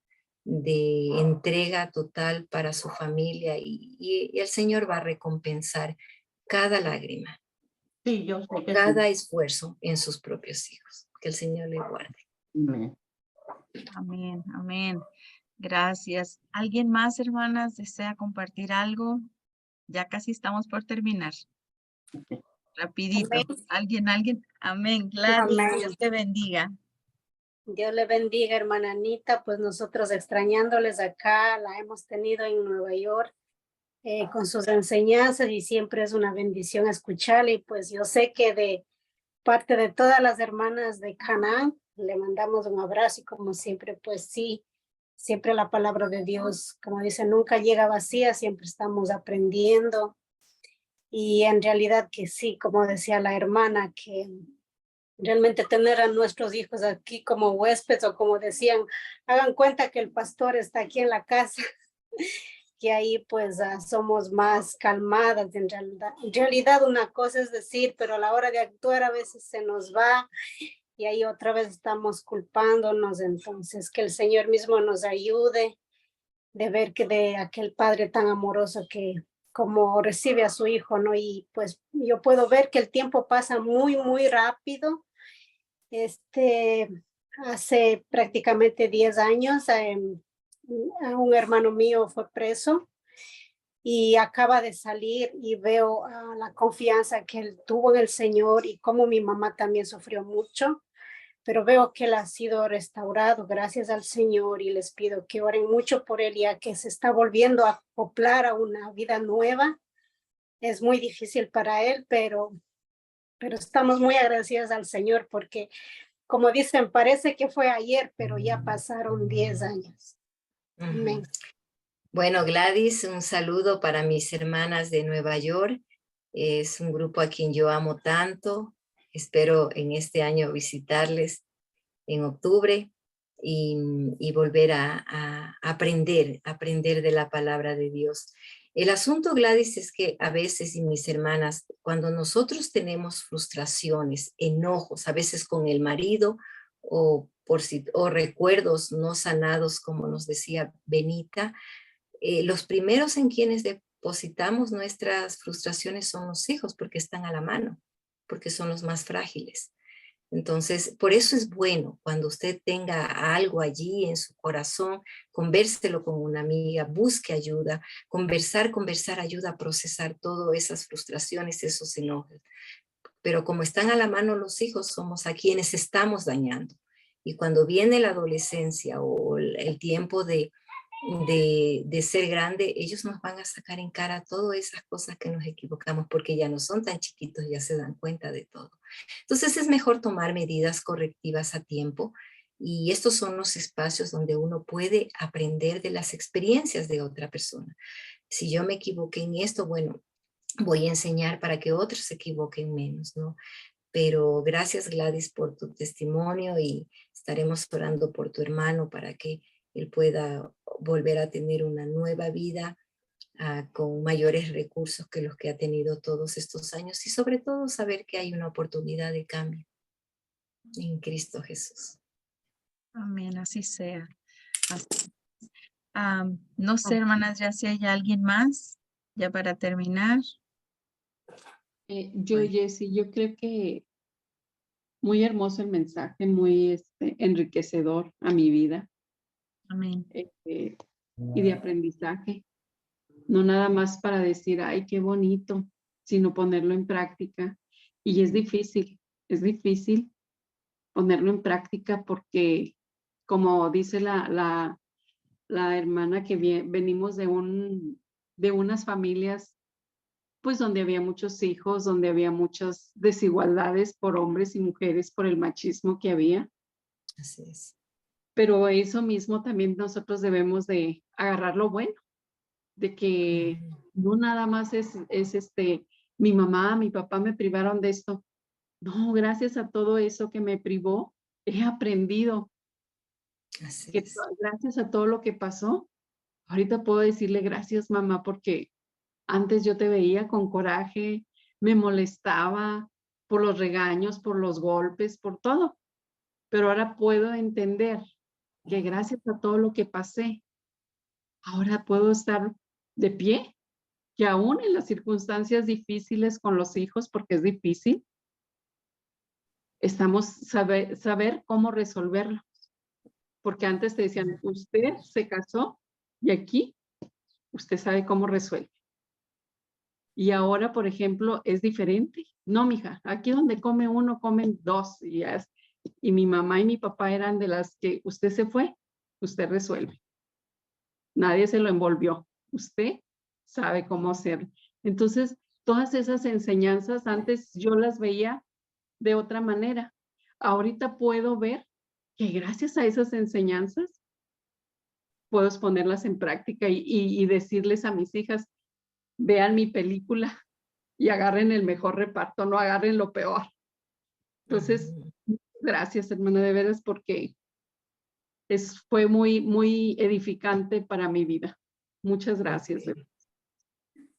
[SPEAKER 1] de entrega total para su familia y el Señor va a recompensar cada lágrima,
[SPEAKER 5] Sí, yo sé que sí.
[SPEAKER 1] cada esfuerzo en sus propios hijos. Que el Señor le guarde.
[SPEAKER 5] Amén.
[SPEAKER 2] Amén, amén. Gracias. ¿Alguien más, hermanas, desea compartir algo? Ya casi estamos por terminar. Rapidito.
[SPEAKER 6] Amén.
[SPEAKER 2] ¿Alguien? Amén. Gladys,
[SPEAKER 6] Amén.
[SPEAKER 2] Dios te bendiga.
[SPEAKER 6] Dios le bendiga, hermana Anita. Pues nosotros extrañándoles acá, la hemos tenido en Nueva York con sus enseñanzas y siempre es una bendición escucharle. Y pues yo sé que de parte de todas las hermanas de Canaán, le mandamos un abrazo y como siempre, pues sí, siempre la palabra de Dios, como dice, nunca llega vacía, siempre estamos aprendiendo. Y en realidad que sí, como decía la hermana, que realmente tener a nuestros hijos aquí como huéspedes o como decían, hagan cuenta que el pastor está aquí en la casa, que ahí pues somos más calmadas en realidad. En realidad una cosa es decir, pero a la hora de actuar a veces se nos va y ahí otra vez estamos culpándonos. Entonces que el Señor mismo nos ayude de ver que de aquel padre tan amoroso que como recibe a su hijo, ¿no? Y pues yo puedo ver que el tiempo pasa muy, muy rápido. Hace prácticamente 10 años, un hermano mío fue preso y acaba de salir y veo la confianza que él tuvo en el Señor y cómo mi mamá también sufrió mucho, pero veo que él ha sido restaurado gracias al Señor y les pido que oren mucho por él ya que se está volviendo a acoplar a una vida nueva. Es muy difícil para él, pero estamos muy agradecidas al Señor porque como dicen, parece que fue ayer, pero ya pasaron 10 años. Amén.
[SPEAKER 1] Bueno, Gladys, un saludo para mis hermanas de Nueva York. Es un grupo a quien yo amo tanto. Espero en este año visitarles en octubre y volver a aprender de la palabra de Dios. El asunto, Gladys, es que a veces, y mis hermanas, cuando nosotros tenemos frustraciones, enojos, a veces con el marido o recuerdos no sanados, como nos decía Benita, los primeros en quienes depositamos nuestras frustraciones son los hijos, porque están a la mano, porque son los más frágiles. Entonces, por eso es bueno cuando usted tenga algo allí en su corazón, convérselo con una amiga, busque ayuda, conversar ayuda a procesar todas esas frustraciones, esos enojos. Pero como están a la mano los hijos, somos a quienes estamos dañando. Y cuando viene la adolescencia o el tiempo de ser grande, ellos nos van a sacar en cara todas esas cosas que nos equivocamos, porque ya no son tan chiquitos, ya se dan cuenta de todo. Entonces es mejor tomar medidas correctivas a tiempo, y estos son los espacios donde uno puede aprender de las experiencias de otra persona. Si yo me equivoqué en esto, bueno, voy a enseñar para que otros se equivoquen menos, ¿no? Pero gracias, Gladys, por tu testimonio, y estaremos orando por tu hermano para que él pueda volver a tener una nueva vida con mayores recursos que los que ha tenido todos estos años, y sobre todo saber que hay una oportunidad de cambio en Cristo Jesús.
[SPEAKER 2] Amén, así sea. Así. No sé, hermanas, ya si hay alguien más, ya para terminar.
[SPEAKER 7] Jessie, yo creo que muy hermoso el mensaje, muy enriquecedor a mi vida.
[SPEAKER 2] Amén.
[SPEAKER 7] Y de aprendizaje. No nada más para decir, ay, qué bonito, sino ponerlo en práctica. Y es difícil ponerlo en práctica porque, como dice la hermana, que venimos de unas familias, pues donde había muchos hijos, donde había muchas desigualdades por hombres y mujeres, por el machismo que había.
[SPEAKER 1] Así es.
[SPEAKER 7] Pero eso mismo también nosotros debemos de agarrar lo bueno, de que no nada más es mi mamá, mi papá me privaron de esto. No, gracias a todo eso que me privó, he aprendido.
[SPEAKER 1] Así
[SPEAKER 7] Que
[SPEAKER 1] es.
[SPEAKER 7] gracias a todo lo que pasó, ahorita puedo decirle gracias, mamá, porque antes yo te veía con coraje, me molestaba por los regaños, por los golpes, por todo. Pero ahora puedo entender que gracias a todo lo que pasé, ahora puedo estar de pie, que aún en las circunstancias difíciles con los hijos, porque es difícil, estamos saber cómo resolverlo. Porque antes te decían, usted se casó y aquí usted sabe cómo resuelve. Y ahora, por ejemplo, es diferente. No, mija, aquí donde come uno, comen dos. Y mi mamá y mi papá eran de las que usted se fue, usted resuelve. Nadie se lo envolvió. Usted sabe cómo hacerlo. Entonces, todas esas enseñanzas antes yo las veía de otra manera. Ahorita puedo ver que gracias a esas enseñanzas puedo ponerlas en práctica y decirles a mis hijas, vean mi película y agarren el mejor reparto, no agarren lo peor. Entonces, gracias, hermana, de veras, porque fue muy, muy edificante para mi vida. Muchas gracias.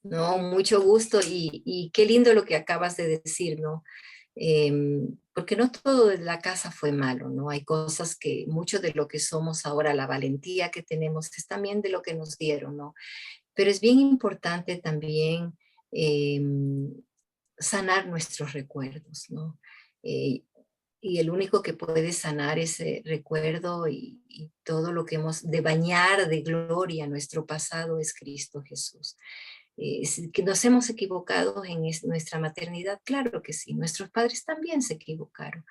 [SPEAKER 1] No, mucho gusto, y qué lindo lo que acabas de decir, ¿no? Porque no todo de la casa fue malo, ¿no? Hay cosas que, mucho de lo que somos ahora, la valentía que tenemos, es también de lo que nos dieron, ¿no? Pero es bien importante también sanar nuestros recuerdos, ¿no? Y el único que puede sanar ese recuerdo y todo lo que hemos de bañar de gloria nuestro pasado es Cristo Jesús. Que nos hemos equivocado en nuestra maternidad, claro que sí, nuestros padres también se equivocaron,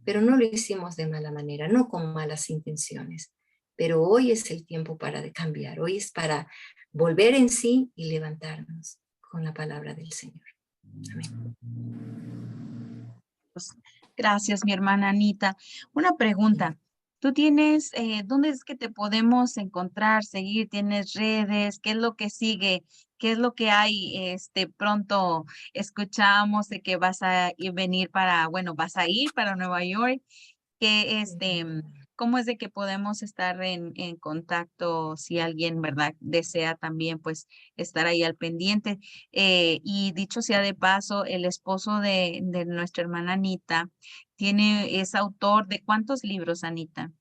[SPEAKER 1] pero no lo hicimos de mala manera, no con malas intenciones. Pero hoy es el tiempo para cambiar, hoy es para volver en sí y levantarnos con la palabra del Señor. Amén.
[SPEAKER 2] Gracias, mi hermana Anita. Una pregunta. ¿Tú tienes, dónde es que te podemos encontrar, seguir? ¿Tienes redes? ¿Qué es lo que sigue? ¿Qué es lo que hay? Pronto escuchamos de que vas a venir para, bueno, vas a ir para Nueva York. Que ¿cómo es de que podemos estar en contacto si alguien, verdad, desea también pues estar ahí al pendiente? Y dicho sea de paso, el esposo de nuestra hermana Anita es autor de ¿cuántos libros, Anita?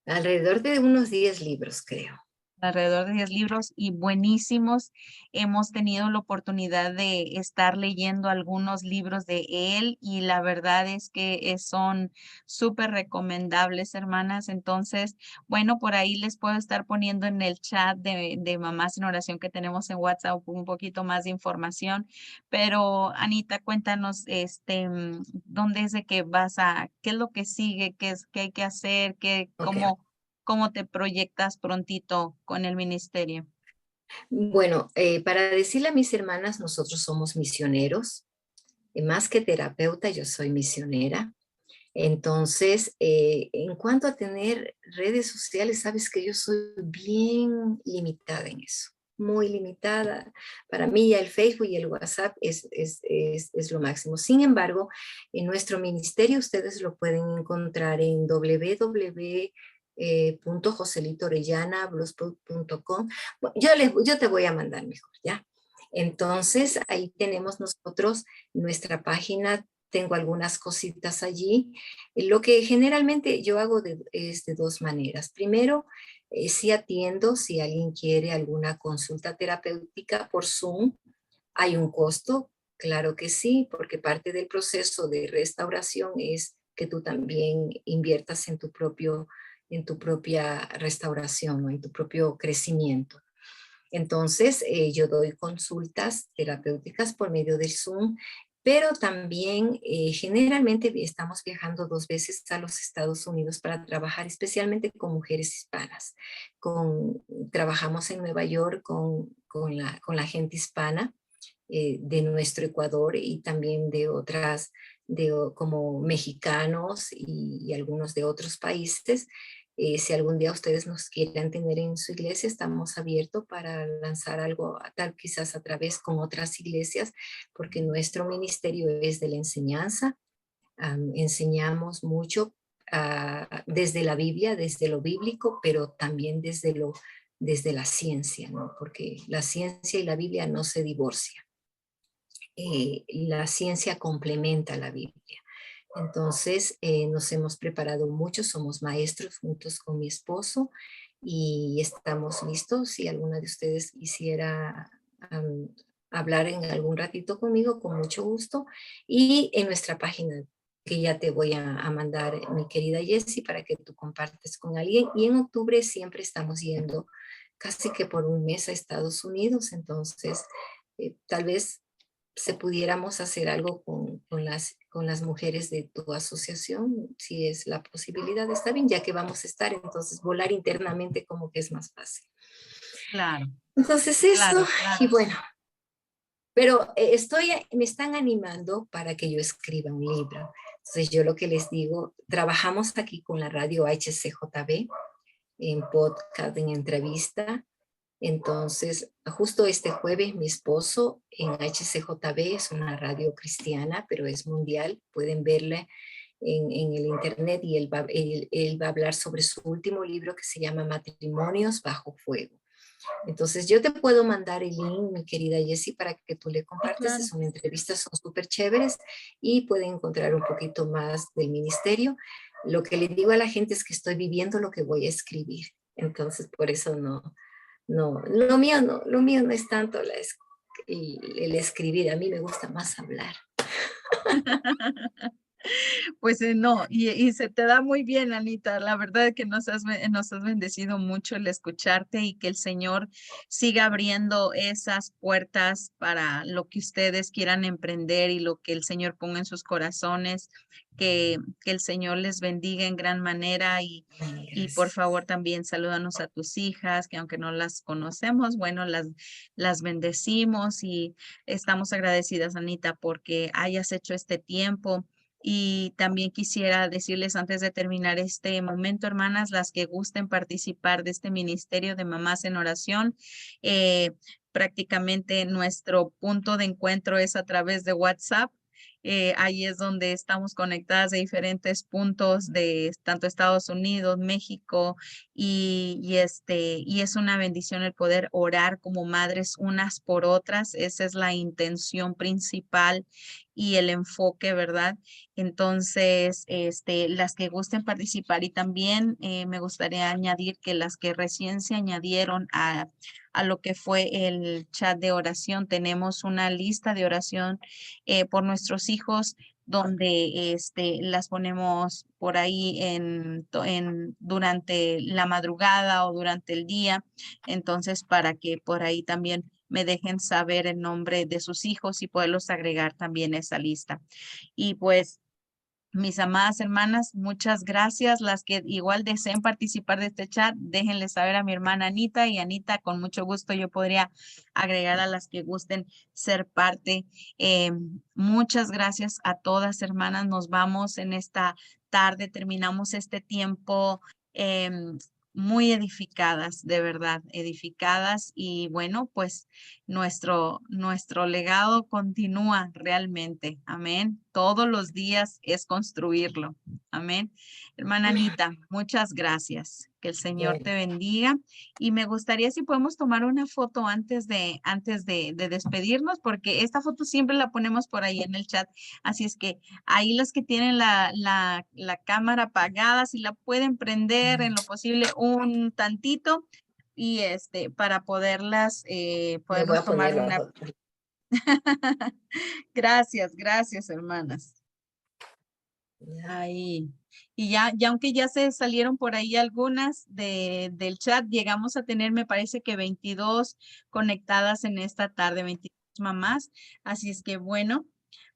[SPEAKER 1] Alrededor de unos 10 libros, creo.
[SPEAKER 2] Alrededor de 10 libros y buenísimos. Hemos tenido la oportunidad de estar leyendo algunos libros de él y la verdad es que son súper recomendables, hermanas. Entonces, bueno, por ahí les puedo estar poniendo en el chat de Mamás en Oración que tenemos en WhatsApp un poquito más de información. Pero, Anita, cuéntanos, ¿dónde es de que qué es lo que sigue, qué hay que hacer,
[SPEAKER 1] Ok.
[SPEAKER 2] cómo te proyectas prontito con el ministerio?
[SPEAKER 1] Bueno, para decirle a mis hermanas, nosotros somos misioneros. Más que terapeuta, yo soy misionera. Entonces, en cuanto a tener redes sociales, sabes que yo soy bien limitada en eso, muy limitada. Para mí ya el Facebook y el WhatsApp es lo máximo. Sin embargo, en nuestro ministerio ustedes lo pueden encontrar en www.joselitoorellanablogspot.com. Yo te voy a mandar mejor, ¿ya? Entonces, ahí tenemos nosotros nuestra página. Tengo algunas cositas allí. Lo que generalmente yo hago es de dos maneras. Primero, sí atiendo si alguien quiere alguna consulta terapéutica por Zoom. Hay un costo, claro que sí, porque parte del proceso de restauración es que tú también inviertas en tu propia restauración, ¿no? En tu propio crecimiento. Entonces, yo doy consultas terapéuticas por medio del Zoom, pero también generalmente estamos viajando 2 veces a los Estados Unidos para trabajar especialmente con mujeres hispanas. Trabajamos en Nueva York con la gente hispana de nuestro Ecuador y también de otras, como mexicanos y algunos de otros países. Si algún día ustedes nos quieran tener en su iglesia, estamos abiertos para lanzar algo, tal quizás a través con otras iglesias, porque nuestro ministerio es de la enseñanza. Enseñamos mucho desde la Biblia, desde lo bíblico, pero también desde la ciencia, ¿no? Porque la ciencia y la Biblia no se divorcian. La ciencia complementa la Biblia. Entonces, nos hemos preparado mucho, somos maestros juntos con mi esposo y estamos listos. Si alguna de ustedes quisiera hablar en algún ratito conmigo, con mucho gusto. Y en nuestra página, que ya te voy a mandar, mi querida Jessie, para que tú compartes con alguien. Y en octubre siempre estamos yendo casi que por un mes a Estados Unidos. Entonces, tal vez se pudiéramos hacer algo con las mujeres de tu asociación, si es la posibilidad, está bien, ya que vamos a estar, entonces volar internamente como que es más fácil.
[SPEAKER 2] Claro,
[SPEAKER 1] Entonces eso,
[SPEAKER 2] claro,
[SPEAKER 1] y
[SPEAKER 2] claro.
[SPEAKER 1] bueno, pero me están animando para que yo escriba un libro. Entonces yo lo que les digo, trabajamos aquí con la radio HCJB, en podcast, en entrevista. Entonces, justo este jueves, mi esposo en HCJB, es una radio cristiana, pero es mundial, pueden verla en el internet, y él va a hablar sobre su último libro que se llama Matrimonios bajo fuego. Entonces, yo te puedo mandar el link, mi querida Jessie, para que tú le compartas.
[SPEAKER 2] Claro.
[SPEAKER 1] Son entrevistas, son súper chéveres y pueden encontrar un poquito más del ministerio. Lo que le digo a la gente es que estoy viviendo lo que voy a escribir. Entonces, por eso no, lo mío no es tanto el escribir, a mí me gusta más hablar.
[SPEAKER 2] Pues no, y se te da muy bien, Anita. La verdad es que nos has bendecido mucho el escucharte y que el Señor siga abriendo esas puertas para lo que ustedes quieran emprender y lo que el Señor ponga en sus corazones. Que el Señor les bendiga en gran manera y por favor también salúdanos a tus hijas, que aunque no las conocemos, bueno, las bendecimos y estamos agradecidas, Anita, porque hayas hecho este tiempo Y también quisiera decirles antes de terminar este momento, hermanas, las que gusten participar de este ministerio de mamás en oración, prácticamente nuestro punto de encuentro es a través de WhatsApp. Ahí es donde estamos conectadas de diferentes puntos de tanto Estados Unidos, México, y es una bendición el poder orar como madres unas por otras. Esa es la intención principal y el enfoque, ¿verdad? Entonces, las que gusten participar y también me gustaría añadir que las que recién se añadieron a lo que fue el chat de oración, tenemos una lista de oración por nuestros hijos donde las ponemos por ahí durante la madrugada o durante el día. Entonces, para que por ahí también me dejen saber el nombre de sus hijos y poderlos agregar también a esa lista. Y pues, mis amadas hermanas, muchas gracias. Las que igual deseen participar de este chat, déjenle saber a mi hermana Anita, y Anita, con mucho gusto yo podría agregar a las que gusten ser parte. Muchas gracias a todas, hermanas. Nos vamos en esta tarde, terminamos este tiempo muy edificadas, de verdad, edificadas. Y bueno, pues nuestro legado continúa realmente. Amén. Todos los días es construirlo. Amén. Hermana Anita, muchas gracias. Que el Señor te bendiga. Y me gustaría si podemos tomar una foto antes de despedirnos, porque esta foto siempre la ponemos por ahí en el chat. Así es que ahí los que tienen la cámara apagada, si la pueden prender en lo posible un tantito, y para poderlas
[SPEAKER 1] Me voy
[SPEAKER 2] podemos
[SPEAKER 1] a
[SPEAKER 2] tomar
[SPEAKER 1] poner la
[SPEAKER 2] una.
[SPEAKER 1] foto.
[SPEAKER 2] Gracias, hermanas. Ahí. Y ya aunque ya se salieron por ahí algunas del chat, llegamos a tener, me parece que 22 conectadas en esta tarde, 22 mamás. Así es que bueno,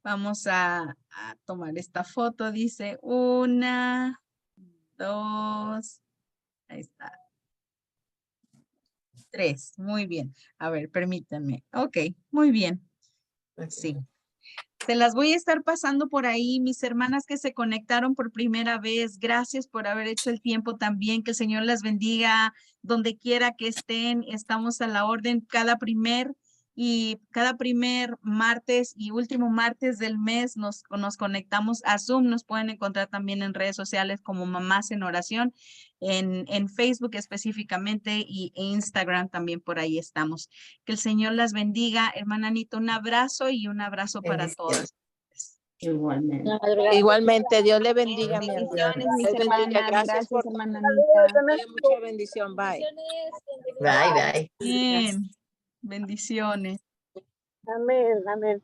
[SPEAKER 2] vamos a tomar esta foto. Dice 1, 2, ahí está. 3, muy bien. A ver, permítanme. Ok, muy bien. Sí. Se las voy a estar pasando por ahí, mis hermanas que se conectaron por primera vez. Gracias por haber hecho el tiempo también. Que el Señor las bendiga donde quiera que estén. Estamos a la orden cada primer martes y último martes del mes nos conectamos a Zoom. Nos pueden encontrar también en redes sociales como Mamás en Oración, en Facebook específicamente, y Instagram también por ahí estamos. Que el Señor las bendiga. Hermana Anita, un abrazo y un abrazo para todas.
[SPEAKER 5] Igualmente.
[SPEAKER 3] Igualmente, Dios le bendiga, mi hermana.
[SPEAKER 2] Bendiciones, mis
[SPEAKER 3] Dios bendiga.
[SPEAKER 2] hermanas.
[SPEAKER 3] Gracias por
[SPEAKER 2] Hermana Anita.
[SPEAKER 3] mucha bendición. Bye.
[SPEAKER 1] Bye, bye.
[SPEAKER 2] Bien. Bendiciones.
[SPEAKER 3] Amén, amén.